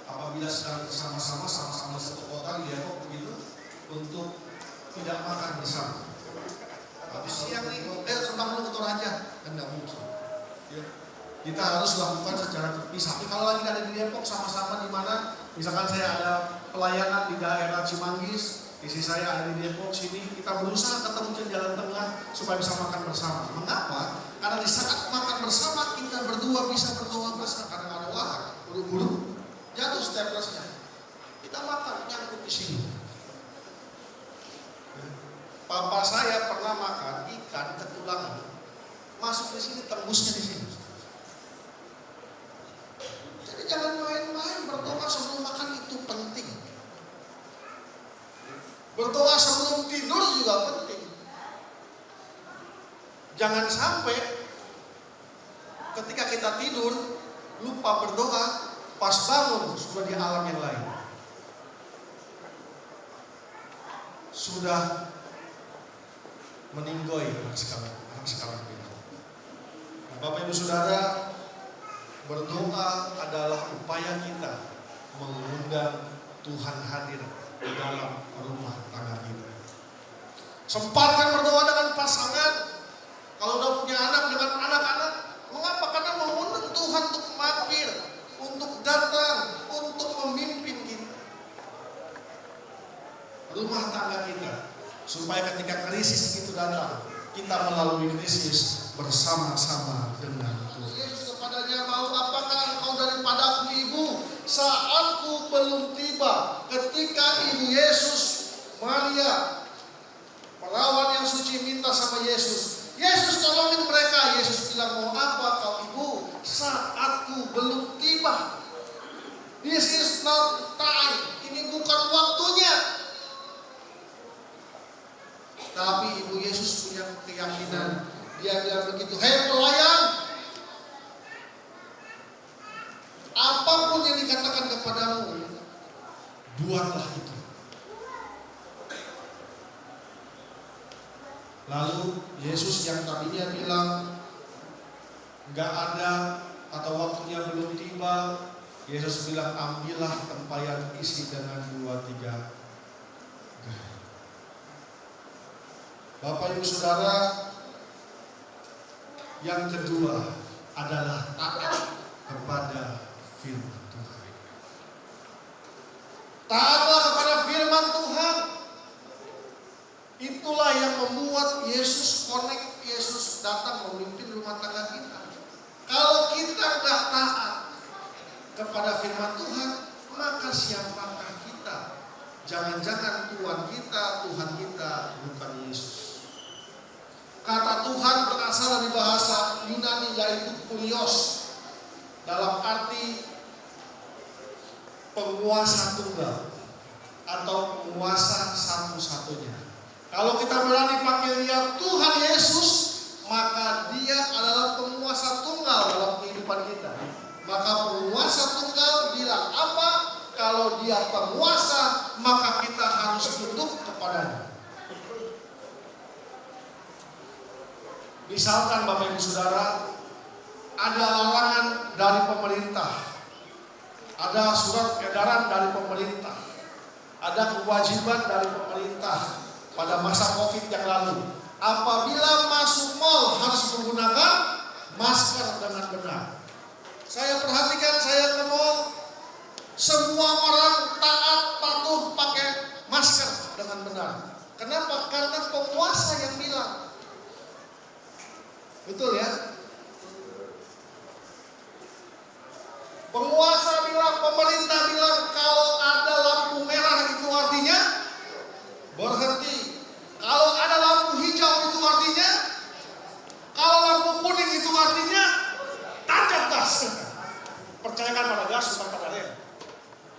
Speaker 8: apabila sedang bersama-sama, sama-sama satu kota di Depok begitu, untuk tidak makan bersama. Habis siang nih, sembah lu ke Toraja, kan tidak mungkin. Ya. Kita harus lakukan secara terpisah. Tapi kalau lagi ada di Depok sama-sama di mana, misalkan saya ada pelayanan di daerah Cimanggis, istri saya ada di Depok sini, kita berusaha ketemu di jalan tengah supaya bisa makan bersama. Mengapa? Karena di saat makan bersama kita berdua bisa berdoa bersama, karena ada wahar, buru-buru jatuh staplersnya. Kita makan nyangkut di sini. Papa saya pernah makan ikan ketulangan, masuk di sini, tembusnya di sini. Jadi jangan main Berdoa sebelum tidur juga penting. Jangan sampai ketika kita tidur lupa berdoa, pas bangun sudah di alam yang lain. Sudah meninggoy anak sekarang ini. Nah, Bapak Ibu Saudara, berdoa adalah upaya kita mengundang Tuhan hadir di dalam rumah tangga kita. Sempatkan berdoa dengan pasangan. Kalau udah punya anak, dengan anak-anak. Mengapa? Karena mengundang Tuhan untuk mampir, untuk datang, untuk memimpin kita. Rumah tangga kita. Supaya ketika krisis itu datang, kita melalui krisis bersama-sama dengan Tuhan. Yesus kepadanya, mau apakah engkau daripadaku ibu? Saatku belum tiba. Ketika ibu Yesus, Maria, perawan yang suci, minta sama Yesus, Yesus tolongin mereka. Yesus bilang, mau apa kau ibu? Saatku belum tiba. This is not time. Ini bukan waktunya. Tapi ibu Yesus punya keyakinan. Dia bilang begitu, hei pelayan, apapun yang dikatakan kepadamu, buatlah itu. Lalu Yesus yang tadinya bilang nggak ada atau waktunya belum tiba, Yesus bilang ambillah tempayan isi dengan 2-3 gai. Bapak Ibu Saudara, yang kedua adalah taat kepada firman Tuhan. Taatlah kepada firman Tuhan. Itulah yang membuat Yesus connect, Yesus datang memimpin rumah tangga kita. Kalau kita nggak taat kepada firman Tuhan, maka siapakah kita? Jangan-jangan Tuhan kita bukan Yesus. Kata Tuhan berasal dari bahasa Yunani yaitu kurios, dalam arti penguasa tunggal atau penguasa satu-satunya. Kalau kita berani panggil dia Tuhan Yesus, maka dia adalah penguasa tunggal dalam kehidupan kita. Maka penguasa tunggal bilang apa? Kalau dia penguasa, maka kita harus tunduk kepadanya. Misalkan Bapak Ibu Saudara, ada larangan dari pemerintah, ada surat edaran dari pemerintah, ada kewajiban dari pemerintah pada masa COVID yang lalu. Apabila masuk mal harus menggunakan masker dengan benar. Saya perhatikan, saya ke mall, semua orang taat patuh pakai masker dengan benar. Kenapa? Karena penguasa yang bilang. Betul ya? Penguasa bilang, pemerintah bilang, kalau ada lampu merah itu artinya berhenti. Kalau ada lampu hijau itu artinya, kalau lampu kuning itu artinya tancap gas. Percayakan pada gas bukan pada rem.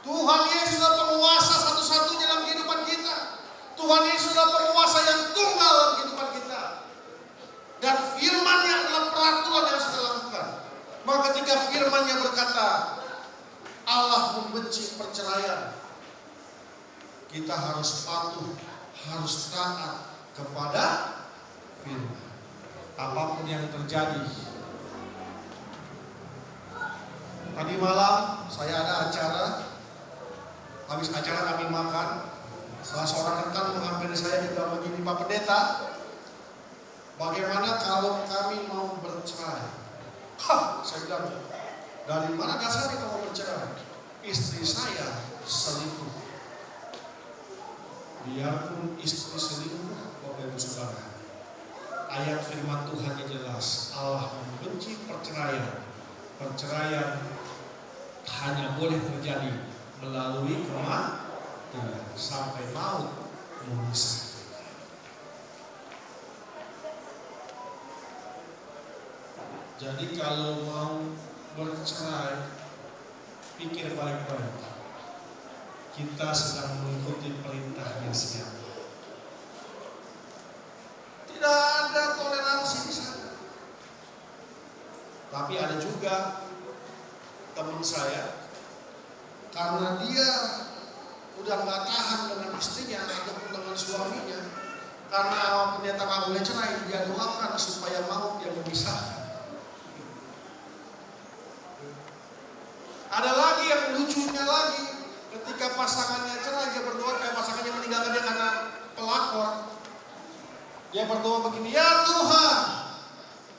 Speaker 8: Tuhan Yesus adalah penguasa satu-satunya dalam kehidupan kita. Tuhan Yesus adalah penguasa yang tunggal dalam kehidupan kita. Dan firman-Nya adalah peraturan yang harus kita lakukan. Maka ketika firman-Nya berkata Allah membenci perceraian, kita harus patuh, harus taat kepada firman. Apapun yang terjadi. Tadi malam saya ada acara, habis acara kami makan, salah seorang rekan menghampiri saya, dia bilang begini, Pak Pendeta, bagaimana kalau kami mau bercerai? Hah, saya bilang, dari mana dasarnya kamu bercerai? Istri saya selingkuh. Biarpun istri selingkuh, Bapak Ibu Saudara, ayat firman Tuhan yang jelas, Allah membenci perceraian. Perceraian hanya boleh terjadi melalui kematian sampai maut memisahkan. Jadi kalau mau bercerai, pikir baik-baik. Kita sedang mengikuti perintahnya siapa? Tapi ada juga teman saya, karena dia udah nggak tahan dengan istrinya ataupun dengan suaminya, karena ternyata nggak boleh cerai, dia doakan supaya maut yang memisahkan. Ada lagi yang lucunya lagi, ketika pasangannya cerai, dia berdoa, pasangannya meninggalkan dia karena pelakor. Dia berdoa begini, ya Tuhan,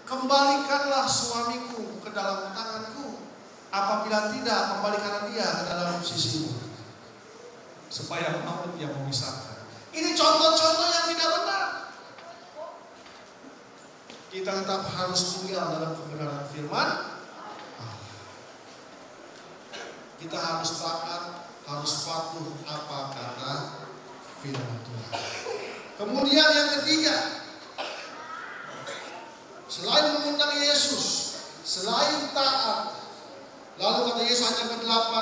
Speaker 8: kembalikanlah suamiku ke dalam tanganku. Apabila tidak, kembalikanlah dia ke dalam sisimu. Supaya maut yang memisahkan. Ini contoh-contoh yang tidak benar. Kita tetap harus tinggal dalam kebenaran firman. Kita harus taat, harus patuh apa kata firman Tuhan. Kemudian yang ketiga, selain mengundang Yesus, selain taat, lalu kata Yesus ayat ke-8,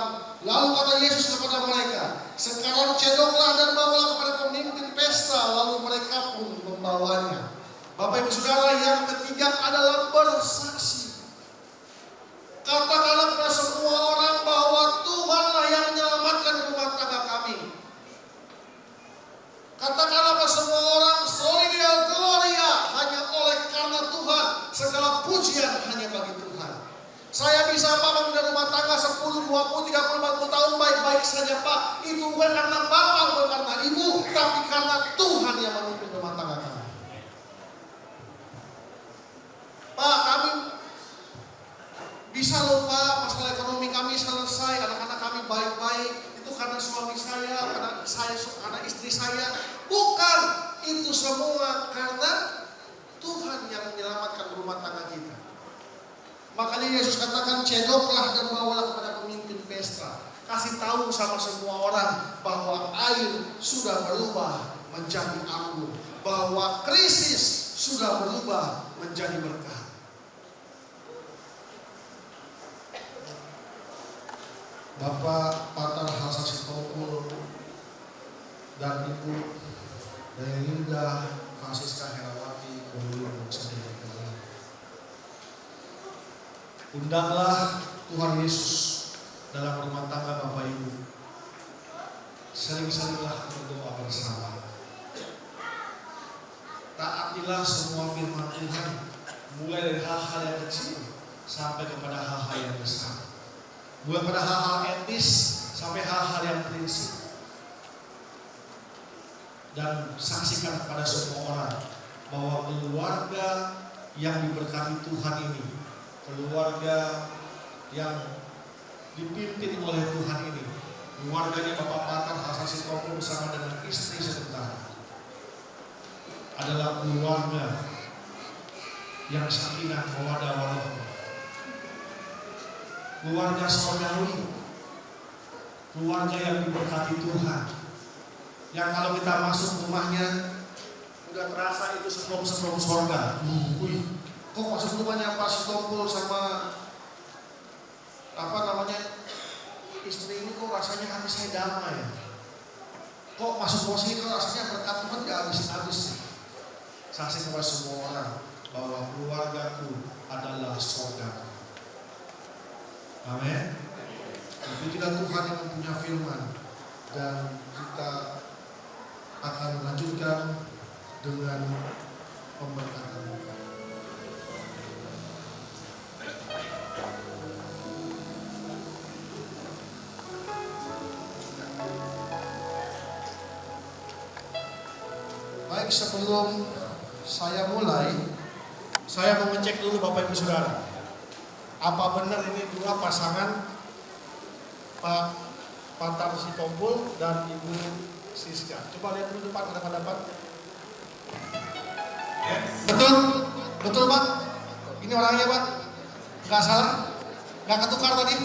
Speaker 8: lalu kata Yesus kepada mereka, sekarang cedoklah dan bawalah kepada pemimpin pesta, lalu mereka pun membawanya. Bapak Ibu Saudara, yang ketiga adalah bersaksi. Katakanlah kepada semua orang bahwa Tuhanlah yang menyelamatkan rumah tangga kami. Katakanlah kepada semua orang, Soli Deo Gloria, hanya oleh karena Tuhan, segala pujian hanya bagi Tuhan. Saya bisa Pak memimpin rumah tangga 10, 20, 30, 40 tahun baik-baik saja Pak. Itu bukan karena Bapak, bukan karena Ibu, tapi karena Tuhan yang memimpin rumah tangga kami. Pak, kami bisa lupa masalah ekonomi kami selesai, anak-anak kami baik-baik. Itu karena suami saya, karena istri saya. Bukan, itu semua karena Tuhan yang menyelamatkan rumah tangga kita. Makanya Yesus katakan, cedoklah dan bawalah kepada pemimpin pesta. Kasih tahu sama semua orang bahwa air sudah berubah menjadi anggur, bahwa krisis sudah berubah menjadi berkah. Bapak Patar Halsasitompul dan Ibu Delinda Francisca Herawati Kolulung sendiri. Undanglah Tuhan Yesus dalam rumah tangga Bapak Ibu. Sering-seringlah berdoa bersama. Taatilah semua firman Tuhan, mulai dari hal-hal yang kecil sampai kepada hal-hal yang besar. Mulai pada hal-hal etis sampai hal-hal yang prinsip. Dan saksikan kepada semua orang bahwa keluarga yang diberkati Tuhan ini, keluarga yang dipimpin oleh Tuhan ini, keluarganya Bapak Patar Halsasitompul bersama dengan istri sebentar, adalah keluarga yang sakinah mawaddah warahmah, keluarga surgawi, keluarga yang diberkati Tuhan, yang kalau kita masuk rumahnya udah terasa itu sebelum surga. Kok masuk rumahnya Pak Sitompul sama istri ini kok rasanya hati saya damai. Kok masuk rumah sini kok rasanya berkat Tuhan gak habis-habis. Saksi kepada semua orang bahwa keluargaku adalah surga. Amin. Tapi kita Tuhan yang punya firman, dan kita akan melanjutkan dengan pemberkatan. Baik, sebelum saya mulai, saya mau ngecek dulu Bapak Ibu Saudara. Apa benar ini dua pasangan Pak Patar Sitompul dan Ibu Siska? Coba lihat dulu depan, ada hadapan. Betul? Betul Pak? Ini orangnya Pak? Nggak salah? Nggak ketukar tadi?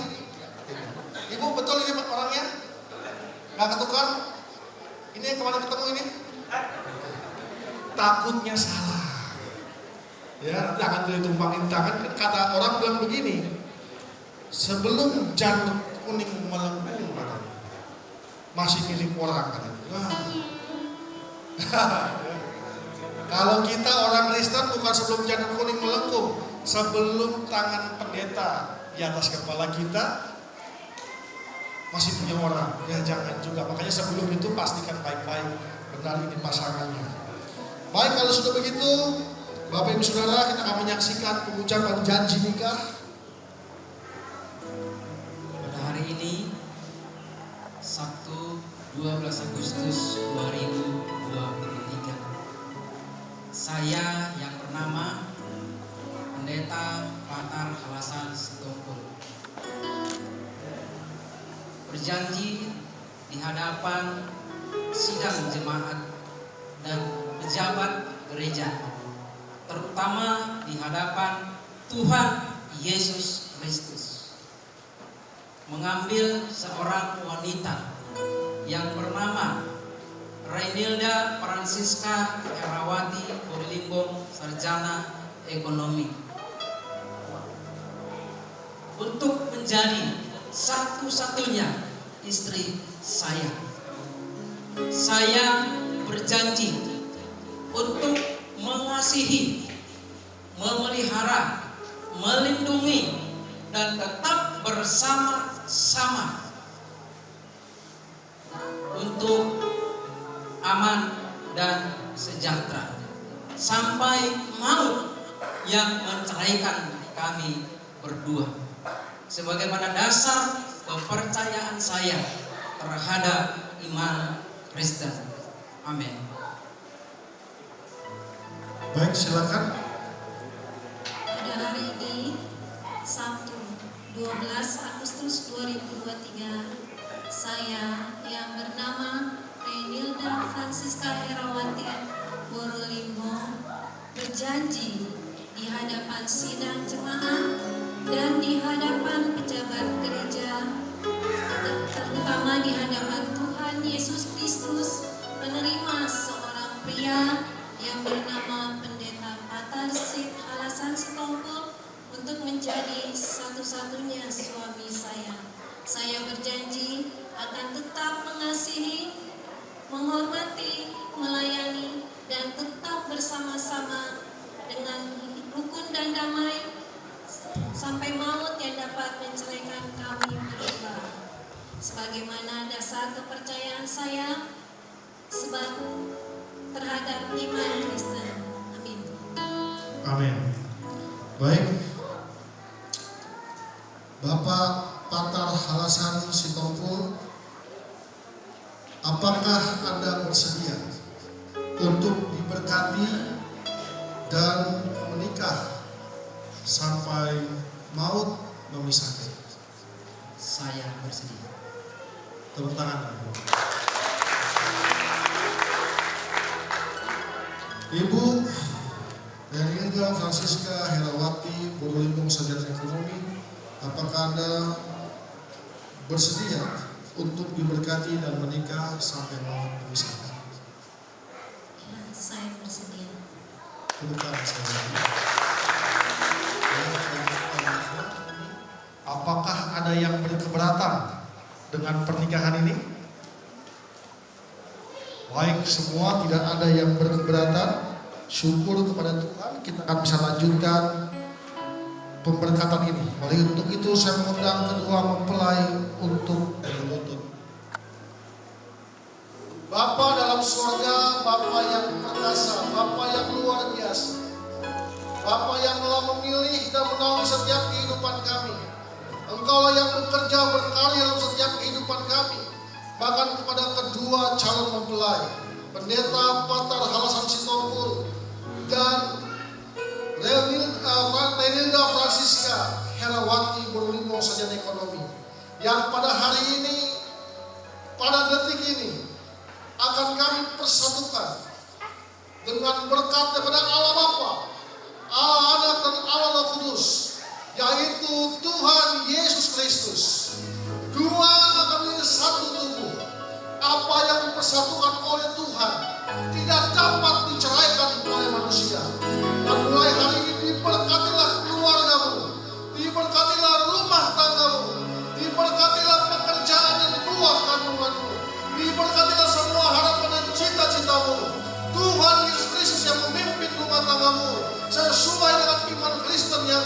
Speaker 8: Ibu betul ini Pak orangnya? Nggak ketukar? Ini yang kemana ketemu ini? Takutnya salah. Ya, jangan ditumpangin tangan. Kata orang bilang begini, sebelum janur kuning melengkung katanya, masih milik orang katanya. Kalau kita orang Kristen bukan sebelum janur kuning melengkung, sebelum tangan pendeta di atas kepala kita masih punya orang, ya jangan juga. Makanya sebelum itu pastikan baik-baik benar ini pasangannya. Baik, kalau sudah begitu, Bapak Ibu Saudara, kita akan menyaksikan pengucapan janji nikah.
Speaker 9: Pada hari ini, Sabtu 12 Agustus 2023, saya yang bernama Pendeta Patar Halasan Sitompul berjanji di hadapan sidang jemaat dan pejabat gereja, terutama di hadapan Tuhan Yesus Kristus, mengambil seorang wanita yang bernama Renilda Francisca Herawati Purilimbong, sarjana ekonomi, untuk menjadi satu-satunya istri saya. Saya berjanji untuk mengasihi, memelihara, melindungi, dan tetap bersama-sama untuk aman dan sejahtera sampai maut yang menceraikan kami berdua, sebagaimana dasar kepercayaan saya terhadap iman Kristen. Amin.
Speaker 8: Baik, silakan.
Speaker 10: Pada hari ini, Sabtu 12 Agustus 2023, saya yang bernama Renilda Francisca Herawati Purilimbong berjanji di hadapan sidang jemaat dan di hadapan pejabat gereja, terutama di hadapan Tuhan Yesus Kristus, menerima seorang pria yang bernama Pendeta Patar Halasan Sitompul untuk menjadi satu-satunya suami saya. Saya berjanji akan tetap mengasihi, menghormati, melayani, dan tetap bersama-sama dengan rukun dan damai sampai maut yang dapat menceraikan kami berdua, sebagaimana dasar kepercayaan saya terhadap iman Kristen. Amin.
Speaker 8: Amin. Baik, Bapak Patar Halasan Sitompul, apakah Anda bersedia untuk diberkati dan menikah sampai maut memisahkan?
Speaker 9: Saya bersedia.
Speaker 8: Tepuk tangan. Ibu Renilda Francisca Herawati Purilimbong, sarjana ekonomi, apakah Anda bersedia untuk diberkati dan menikah sampai maut memisahkan?
Speaker 10: Ya, saya bersedia.
Speaker 8: Tepuk tangan saya. Apakah ada yang berkeberatan dengan pernikahan ini? Baik, semua tidak ada yang berkeberatan. Syukur kepada Tuhan, kita akan bisa lanjutkan pemberkatan ini. Oleh untuk itu saya mengundang kedua mempelai untuk berlutut. Bapa dalam surga, Bapa yang perkasa, Bapa yang luar biasa, Bapa yang telah memilih dan menaungi setiap kehidupan kami. Engkau yang bekerja berkarya dalam setiap kehidupan kami. Bahkan kepada kedua calon mempelai, Pendeta Patar Halasan Sitompul dan Renilda Francisca Herawati Purilimbong, sarjana ekonomi, yang pada hari ini, pada detik ini akan kami persatukan dengan berkat daripada Allah Bapa, Allah Anak dan Allah Roh Kudus, yaitu Tuhan Yesus Kristus. Dua akan menjadi satu tubuh. Apa yang dipersatukan oleh Tuhan tidak dapat diceraikan oleh manusia. Dan mulai hari ini diberkatilah keluargamu, diberkatilah rumah tanggamu, diberkatilah pekerjaan dan buah kandunganmu, diberkatilah semua harapan dan cita-citamu. Tuhan Yesus Kristus yang memimpin rumah tanggamu sesuai dengan iman Kristen yang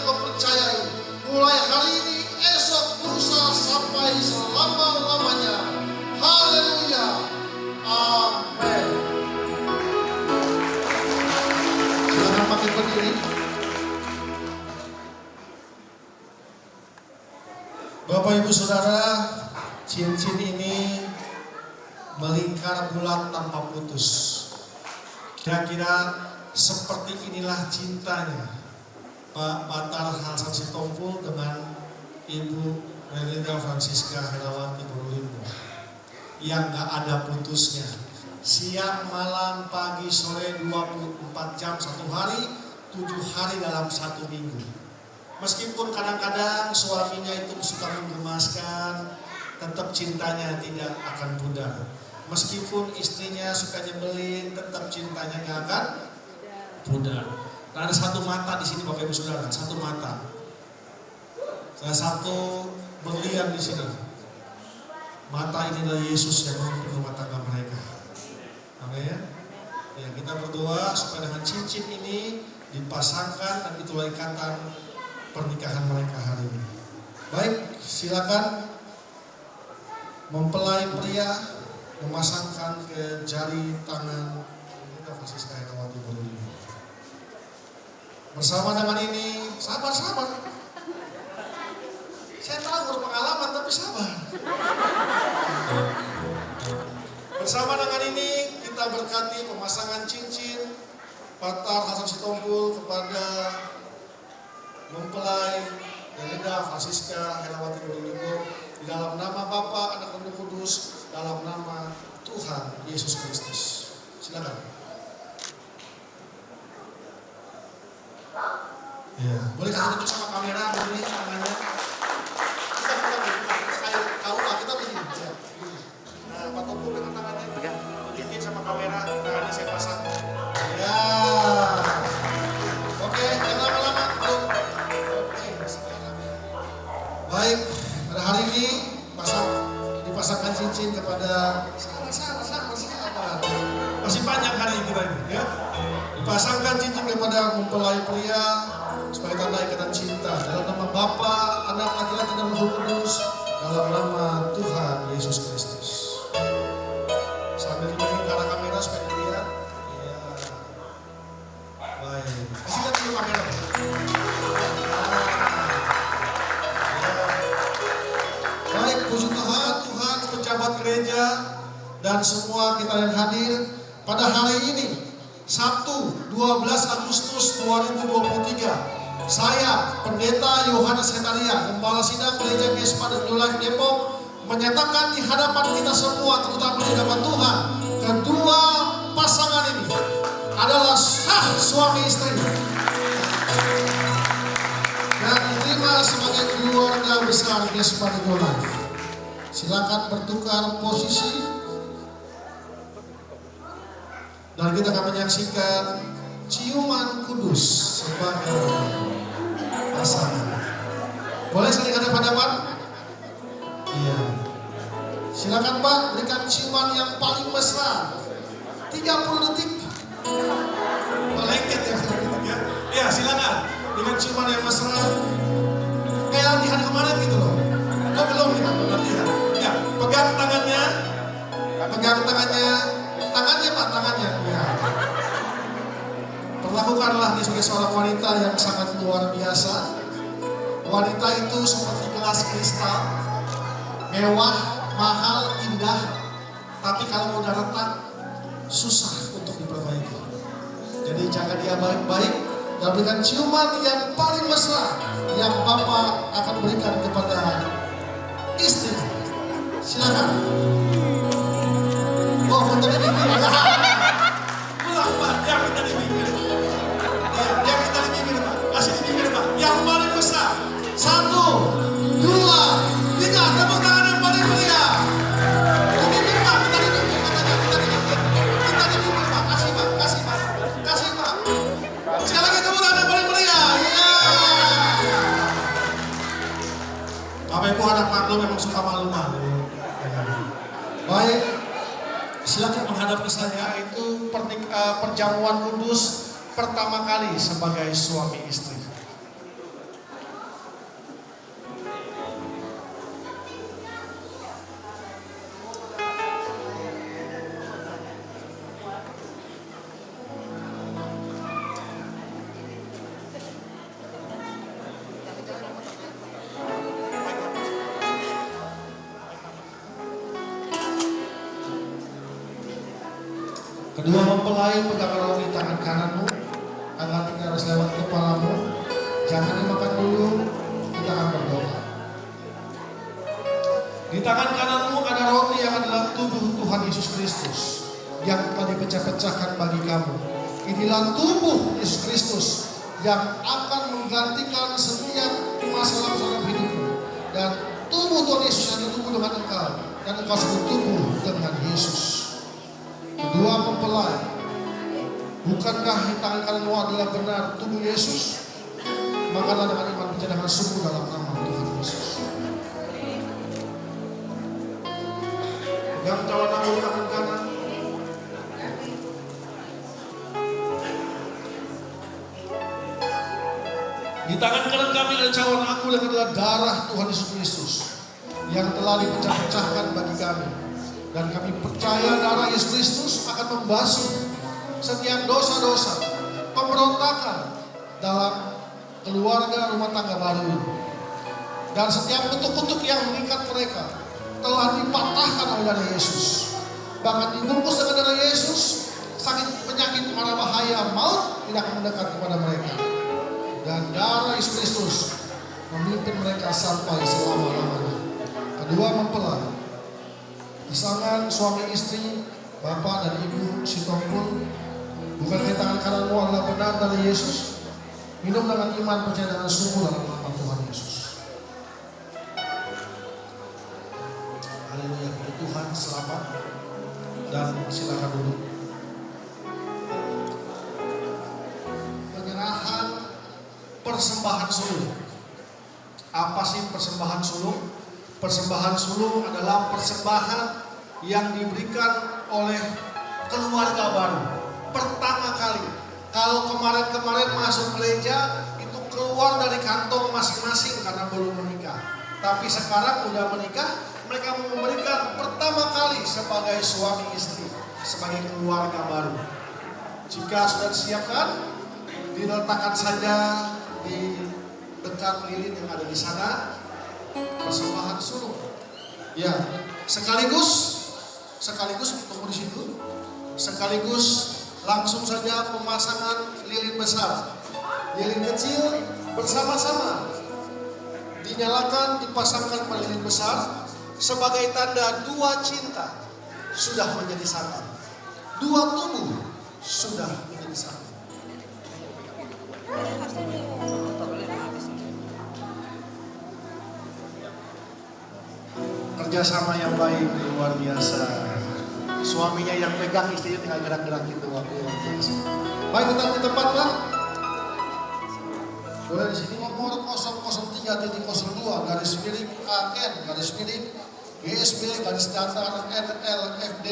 Speaker 8: makin berdiri. Bapak Ibu Saudara, cincin ini melingkar bulat tanpa putus. Kira-kira seperti inilah cintanya Pak Batar Hasan Sitompul dengan Ibu Melinda Francisca Herawati Prolimbo yang gak ada putusnya. Siang, malam, pagi, sore, 24 jam satu hari, 7 hari dalam satu minggu. Meskipun kadang-kadang suaminya itu suka menggemaskan, tetap cintanya tidak akan pudar. Meskipun istrinya suka nyebelin, tetap cintanya gak akan pudar. Nah, ada satu mata di sini Bapak Ibu Saudara, satu mata. Salah satu berlian di sini. Mata ini adalah Yesus yang memimpin rumah tangga mereka. Amin. Ya, kita berdoa supaya dengan cincin ini dipasangkan dan itulah ikatan pernikahan mereka hari ini. Baik, silakan mempelai pria memasangkan ke jari tangan kita Francisca Herawati Prolimbo. Bersama dengan ini, sabar. Saya tahu berpengalaman tapi sabar. Bersama dengan ini kita berkati pemasangan cincin Batar Hasan Sitompul kepada mempelai Melinda Francisca Herawati Prolimbo di dalam nama Bapa, Anak dan Roh Kudus, dalam nama Tuhan Yesus Kristus. Silakan. Ya, boleh kasih tunjuk sama kamera begini tangannya. Kita tahu lah kita begini. Ya, begini. Nah, Pak Tompul dengan tangannya tunjukin sama kamera. Nah, ini saya pasang. Ya. Oke, jangan lama-lama. Baik, pada hari ini dipasangkan cincin kepada sabar. Masih panjang hari kita ini ya. Dipasangkan cincin kepada mempelai pria sebagai tanda ikatan cinta dalam nama Bapa, Anak, Laki-laki dan Roh Kudus, dalam nama Tuhan Yesus Kristus. Sambil diberikan ke arah kamera supaya dilihat. Iya. Baik. Kasih lihat dulu kamera. Baik, puji Tuhan, pejabat gereja dan semua kita yang hadir pada hari ini, Sabtu 12 Agustus 2023. Saya, Pendeta Yohanes Hetaria, Gembala Sidang Gereja Gespa dan New Life Depok, menyatakan di hadapan kita semua, terutama di hadapan Tuhan, kedua pasangan ini adalah sah suami istri dan diterima sebagai keluarga besar Gespa dan New Life. Silakan bertukar posisi dan kita akan menyaksikan ciuman kudus sebagai pasangan. Boleh saling hadap-hadapan? Iya. Silakan Pak, berikan ciuman yang paling mesra. 30 detik. Lengket ya. Ya, silakan. Dengan ciuman yang mesra. Kayak latihan kemarin gitu loh. Oh, belum ya, latihan. Ya, pegang tangannya. Tangannya Pak, tangannya. Ya. Perlakukanlah dia sebagai seorang wanita yang sangat luar biasa. Wanita itu seperti gelas kristal, mewah, mahal, indah, tapi kalau udah retak, susah untuk diperbaiki. Jadi jaga dia baik-baik dan berikan ciuman yang paling mesra yang Bapak akan berikan kepada istri. Silakan. Oh, minta di bibir. Pulang Pak, yang minta di bibir. Ya, yang minta di bibir Pak. Kasih di bibir Pak. Yang paling mesra. 1, 2, 3. Tepuk tangan yang paling meriah. Di bibir Pak, minta di bibir. Minta di bibir. Minta di bibir Pak. Kasih Pak, kasih Pak. Kasih Pak. Sekali lagi tepuk tangan yang paling meriah. Ya. Bapak Ibu anak maklum memang suka malu-malu. Baik. Silakan menghadap ke saya. Itu perjamuan kudus pertama kali sebagai suami istri. Kedua mempelai, pegang roti tangan kananmu agar tidak harus lewat kepalamu. Jangan dimakan dulu, kita akan berdoa. Di tangan kananmu ada roti yang adalah tubuh Tuhan Yesus Kristus yang telah dipecah-pecahkan bagi kamu. Inilah tubuh Yesus Kristus yang akan menggantikan setiap masalah dalam hidupmu. Dan tubuh Tuhan Yesus yang bertumbuh dengan engkau, dan engkau bertumbuh dengan Yesus. Kedua mempelai, bukankah di tangan kananmu adalah benar tubuh Yesus? Makanlah dengan iman percaya dengan sungguh dalam nama Tuhan Yesus. Pegang cawan anggur tangan kanan. Di tangan kanan kami ada cawan anggur yang adalah darah Tuhan Yesus Kristus yang telah dipecah-pecahkan bagi kami. Dan kami percaya darah Yesus Kristus akan membasuh setiap dosa-dosa, pemberontakan dalam keluarga rumah tangga baru ini. Dan setiap kutuk-kutuk yang mengikat mereka telah dipatahkan oleh darah Yesus. Bahkan dibungkus dengan darah Yesus, sakit, penyakit, mara bahaya, maut tidak akan mendekat kepada mereka. Dan darah Yesus Kristus memimpin mereka sampai selama-lamanya. Kedua mempelai, pasangan suami istri, bapak dan ibu si Tompul, bukan di tangan kananmu adalah benar dari Yesus. Minum dengan iman percaya dengan sungguh dalam nama Tuhan Yesus. Haleluya, Tuhan selamat. Dan silakan duduk. Penyerahan persembahan sulung. Apa sih persembahan sulung? Persembahan sulung adalah persembahan yang diberikan oleh keluarga baru pertama kali. Kalau kemarin-kemarin masuk gereja itu keluar dari kantong masing-masing karena belum menikah. Tapi sekarang udah menikah, mereka memberikan pertama kali sebagai suami istri, sebagai keluarga baru. Jika sudah disiapkan, diletakkan saja di dekat lilin yang ada di sana. Persembahan sulung. Ya, sekaligus tunggu di situ. Sekaligus langsung saja pemasangan lilin besar. Lilin kecil bersama-sama dinyalakan, dipasangkan pada lilin besar sebagai tanda dua cinta sudah menjadi satu. Dua tubuh sudah menjadi satu. Kerjasama yang baik luar biasa. Suaminya yang pegang, istrinya tinggal gerak-gerak gitu waktu luar biasa. Baik, tetap di tempat Pak. Boleh di sini nomor 003.02 garis miring AN garis miring GSB garis datar NLFD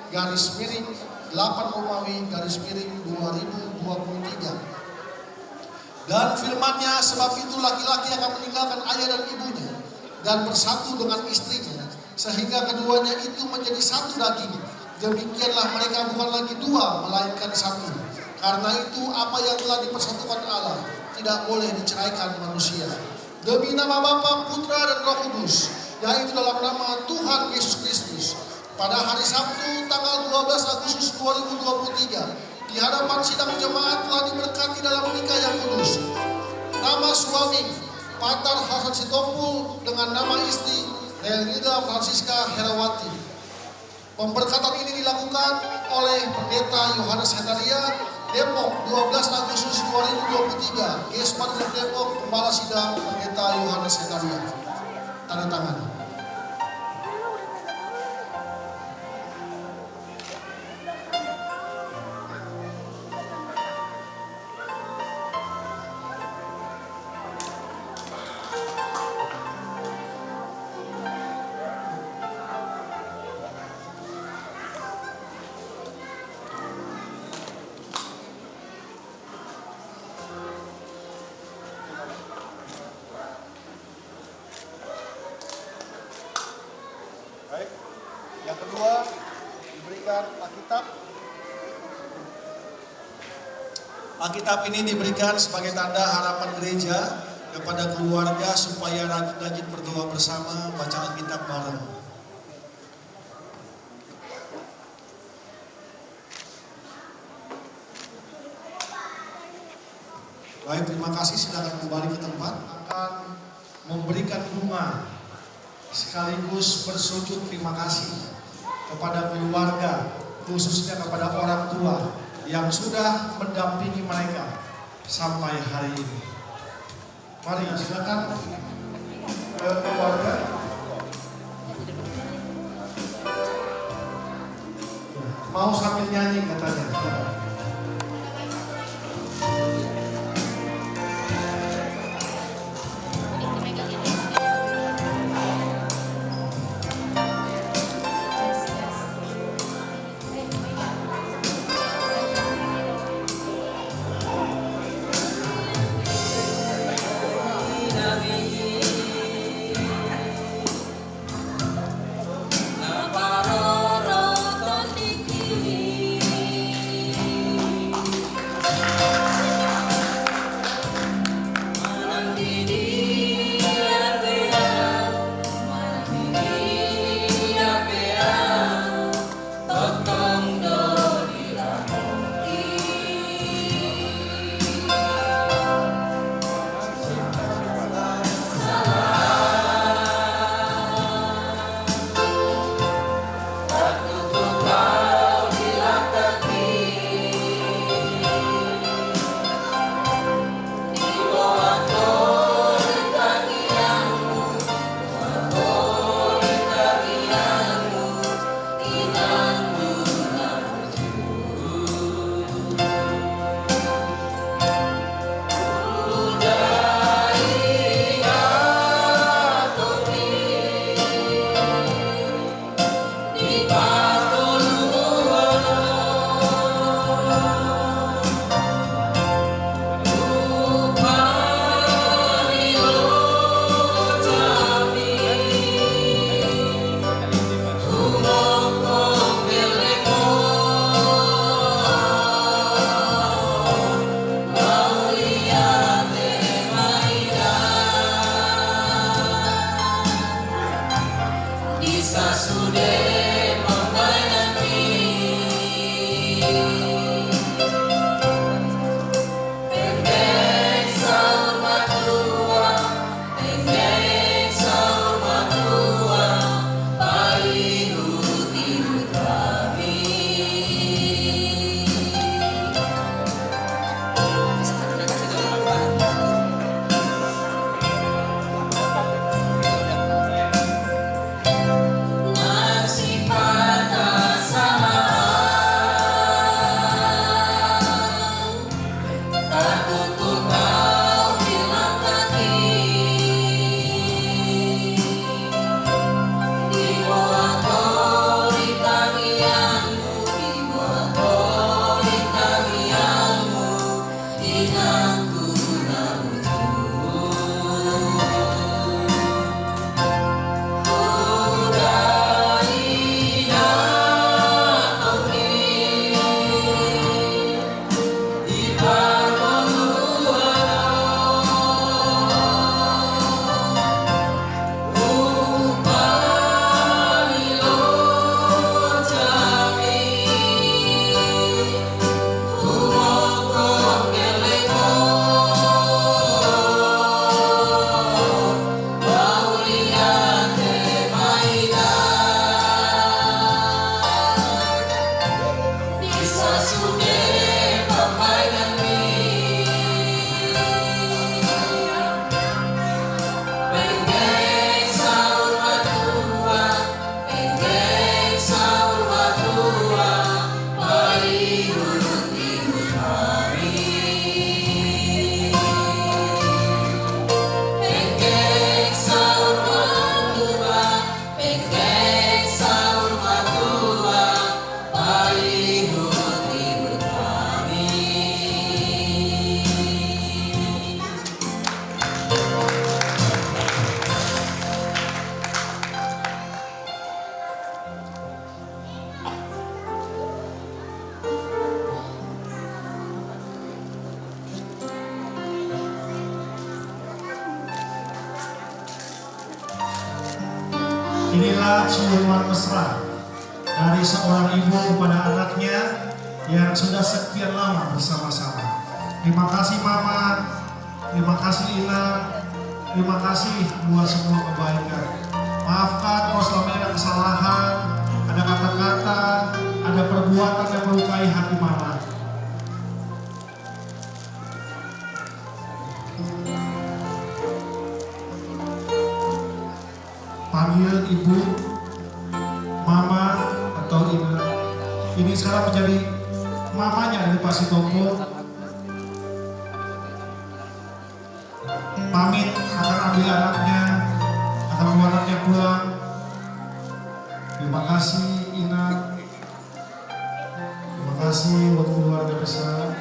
Speaker 8: garis miring 8 Romawi garis miring 2023. Dan firman-Nya, sebab itu laki-laki akan meninggalkan ayah dan ibunya dan bersatu dengan istrinya, sehingga keduanya itu menjadi satu daging. Demikianlah mereka bukan lagi dua, melainkan satu. Karena itu apa yang telah dipersatukan Allah tidak boleh diceraikan manusia. Demi nama Bapa, Putra dan Roh Kudus, yaitu dalam nama Tuhan Yesus Kristus, pada hari Sabtu tanggal 12 Agustus 2023 di hadapan sidang jemaat telah diberkati dalam nikah yang kudus. Nama suami Patar Hasan Sitompul dengan nama istri Leonida Francisca Herawati. Pemberkatan ini dilakukan oleh Pendeta Yohanes Hetalia, Depok, 12 Agustus 2023. Gespan Depok, Kepala Sidang Pendeta Yohanes Hetalia. Tanda tangan. Baik. Yang kedua diberikan Alkitab. Alkitab ini diberikan sebagai tanda harapan gereja kepada keluarga supaya rajin-rajin berdoa bersama, baca Alkitab bareng. Baik, terima kasih. Silakan kembali ke tempat. Akan memberikan bunga sekaligus bersujud terima kasih kepada keluarga, khususnya kepada orang tua yang sudah mendampingi mereka sampai hari ini. Mari silakan ke keluarga. Mau sambil nyanyi katanya. Inilah ciuman mesra dari seorang ibu kepada anaknya yang sudah sekian lama bersama-sama. Terima kasih Mama, terima kasih Ina, terima kasih buat semua kebaikan. Maafkan kalau selama ini ada kesalahan, ada kata-kata, ada perbuatan yang melukai hati Mama. Panggil Ibu, Mama atau Ina. Ini sekarang menjadi mamanya dari Pak Sitompul. Pamit akan ambil anaknya, akan membawa anaknya pulang. Terima kasih Ina. Terima kasih buat keluarga besar.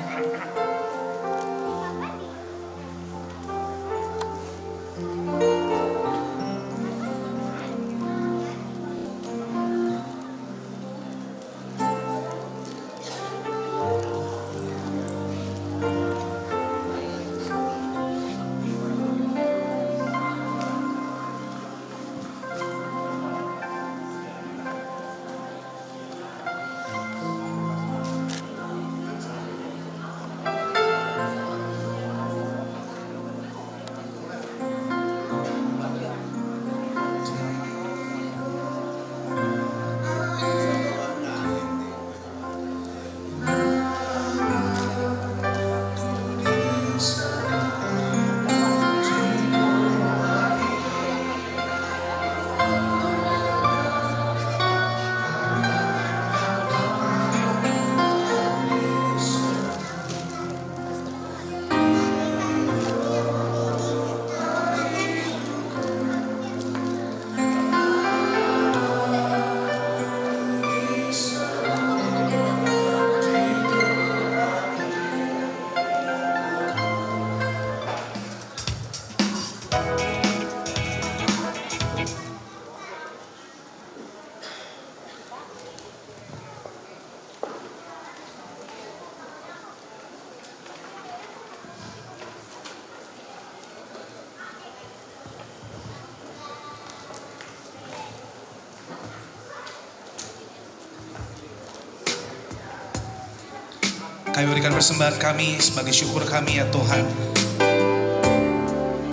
Speaker 7: Kami berikan persembahan kami sebagai syukur kami ya Tuhan.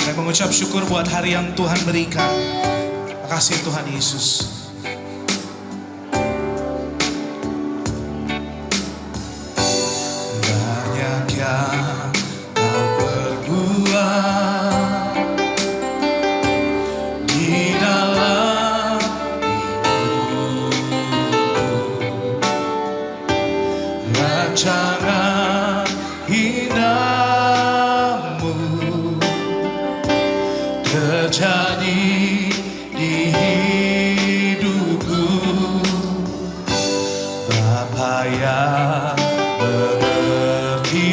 Speaker 7: Kami mengucap syukur buat hari yang Tuhan berikan. Terima kasih Tuhan Yesus. Banyak yang Kau perbuat di dalam rancangan indahmu terjadi di hidupku. Bapa yang mengerti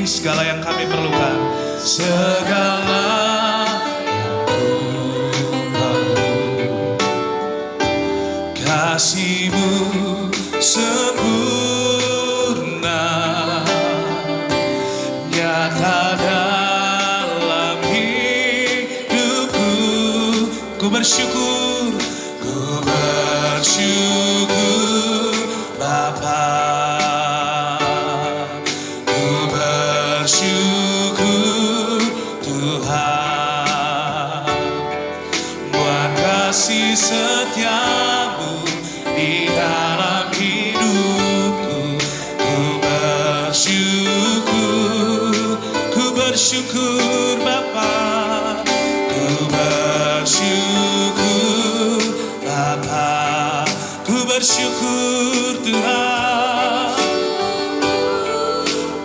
Speaker 7: segala yang kami perlukan, segala yang ku perlu. Kasih-Mu sempurna nyata dalam hidupku. Ku bersyukur Bapa. Ku bersyukur Tuhan buat kasih setia-Mu di dalam hidupku. Ku bersyukur Bapa. Ku bersyukur Bapa. Ku bersyukur Tuhan.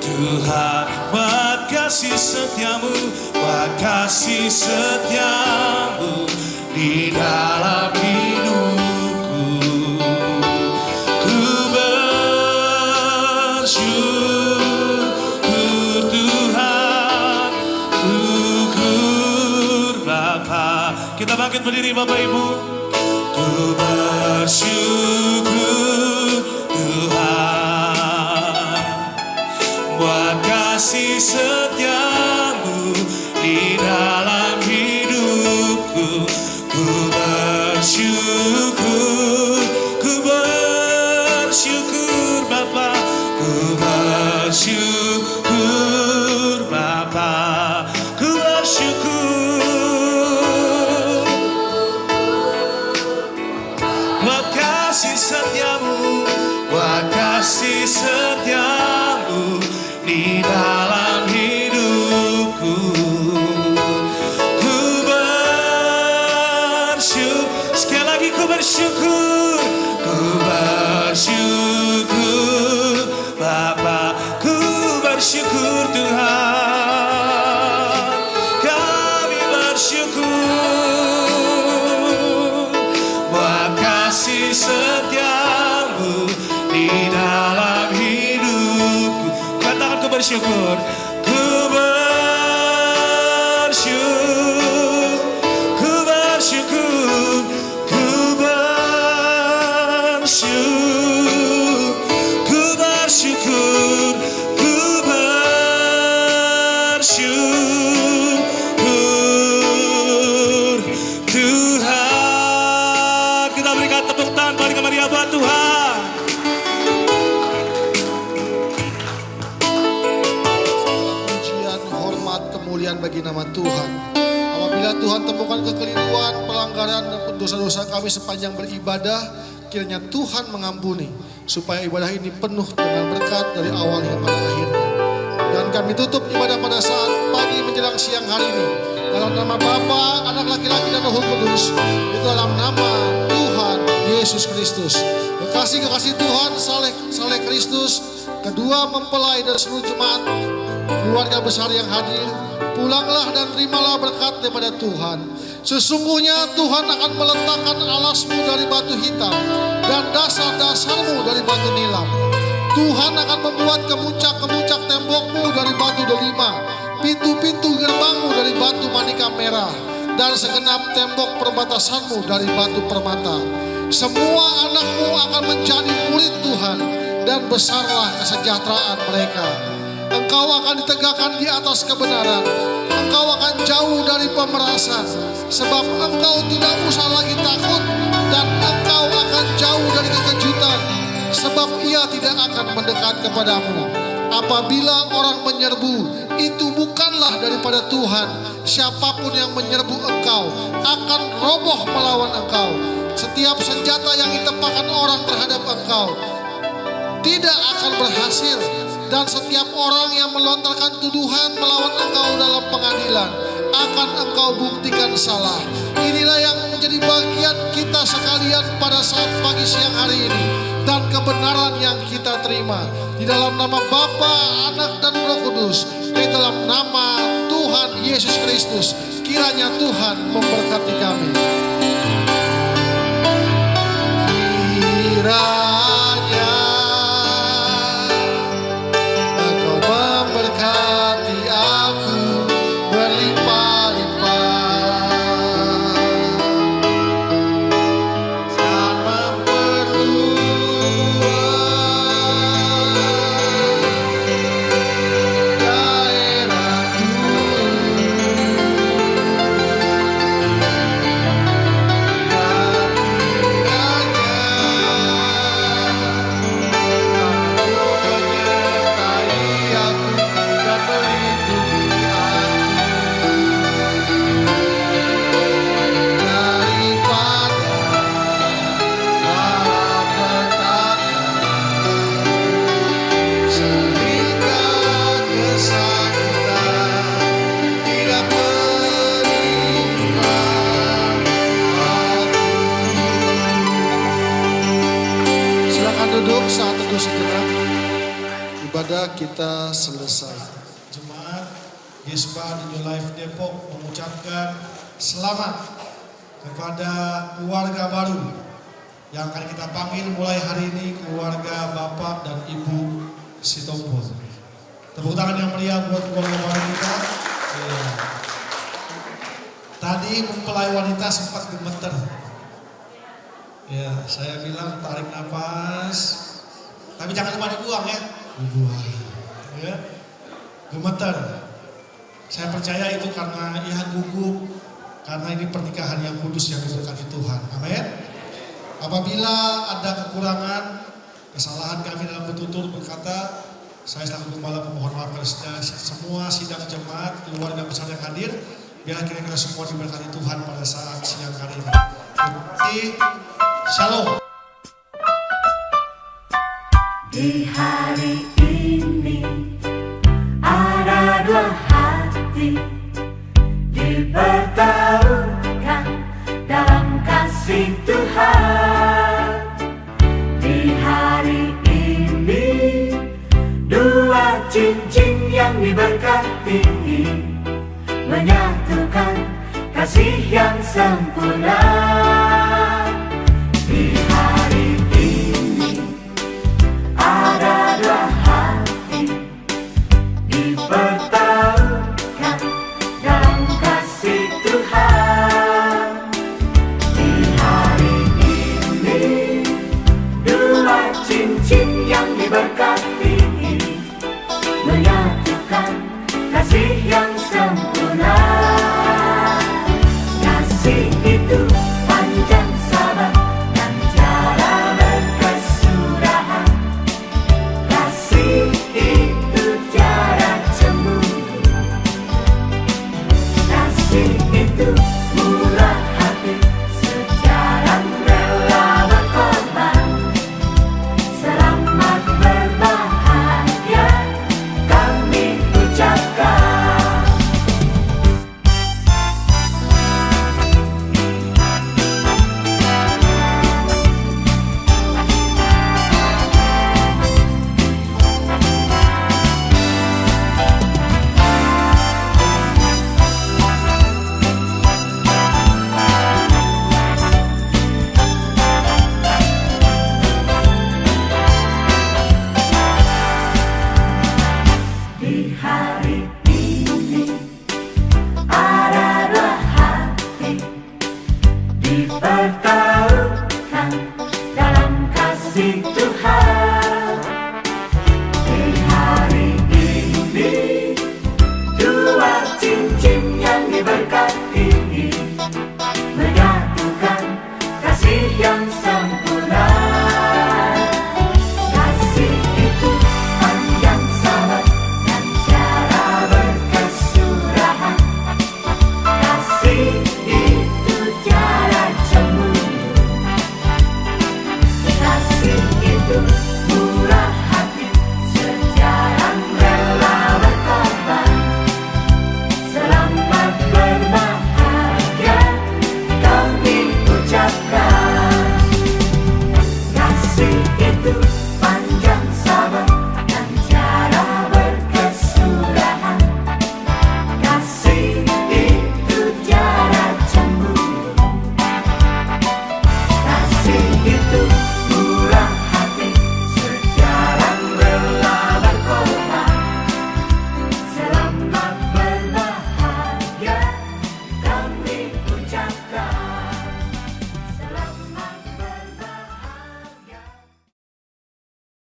Speaker 7: Tuhan buat kasih setia-Mu, buat kasih setia-Mu di dalam hidupku. Ku bersyukur Tuhan, syukur Bapa. Kita bangkit berdiri Bapak Ibu. Ku bersyukur Tuhan buat kasih setia-Mu di dalam hidupku. Ku bersyukur Bapa. Ku bersyukur
Speaker 8: kemuliaan bagi nama Tuhan. Apabila Tuhan temukan kekeliruan, pelanggaran dan dosa-dosa kami sepanjang beribadah, kiranya Tuhan mengampuni supaya ibadah ini penuh dengan berkat dari awal hingga pada akhirnya. Dan kami tutup ibadah pada saat pagi menjelang siang hari ini dalam nama Bapa, Anak laki-laki dan Roh Kudus, itu dalam nama Tuhan Yesus Kristus. Kekasih Tuhan, saleh Kristus, kedua mempelai dan seluruh jemaat, keluarga besar yang hadir, pulanglah dan terimalah berkat daripada Tuhan. Sesungguhnya Tuhan akan meletakkan alasmu dari batu hitam dan dasar-dasarmu dari batu nilam. Tuhan akan membuat kemuncak-kemuncak tembokmu dari batu delima, pintu-pintu gerbangmu dari batu manika merah, dan segenap tembok perbatasanmu dari batu permata. Semua anakmu akan menjadi murid Tuhan, dan besarlah kesejahteraan mereka. Engkau akan ditegakkan di atas kebenaran. Engkau akan jauh dari pemerasan, sebab engkau tidak usah lagi takut, dan engkau akan jauh dari kekejutan, sebab ia tidak akan mendekat kepadamu. Apabila orang menyerbu, itu bukanlah daripada Tuhan. Siapapun yang menyerbu engkau akan roboh melawan engkau. Setiap senjata yang ditempahkan orang terhadap engkau tidak akan berhasil, dan setiap orang yang melontarkan tuduhan melawan engkau dalam pengadilan akan engkau buktikan salah. Inilah yang menjadi bagian kita sekalian pada saat pagi siang hari ini, dan kebenaran yang kita terima di dalam nama Bapa, Anak dan Roh Kudus, di dalam nama Tuhan Yesus Kristus. Kiranya Tuhan memberkati kami. Kiranya Engkau memberkati aku berlimpah-limpah, dan memperluas daerahku. Duduk saat teduh sejenak, ibadah kita selesai. Jemaat Gespa di New Life Depok mengucapkan selamat kepada keluarga baru yang akan kita panggil mulai hari ini, keluarga Bapak dan Ibu Sitompul. Tepuk tangan yang meriah buat keluarga baru kita. Ya. Tadi mempelai wanita sempat gemeter. Ya, saya bilang tarik nafas, tapi jangan lupa dibuang ya. Dibuang. Ya. Gemeter. Saya percaya itu karena ia gugup, karena ini pernikahan yang kudus yang diberkati Tuhan. Amin. Apabila ada kekurangan, kesalahan kami dalam bertutur berkata, saya selaku gembala memohon maaf kepada semua sidang jemaat, keluarga besar yang hadir. Biar kira-kira semua diberkati Tuhan pada saat siang hari ini. Shalom.
Speaker 3: Di hari ini ada dua hati dipertemukan dalam kasih Tuhan. Di hari ini dua cincin yang diberkati menyatukan kasih yang sempurna. Di hari ini ada dua hati dipertemukan dalam kasih Tuhan. Di hari ini dua cincin yang diberkati menyatukan kasih yang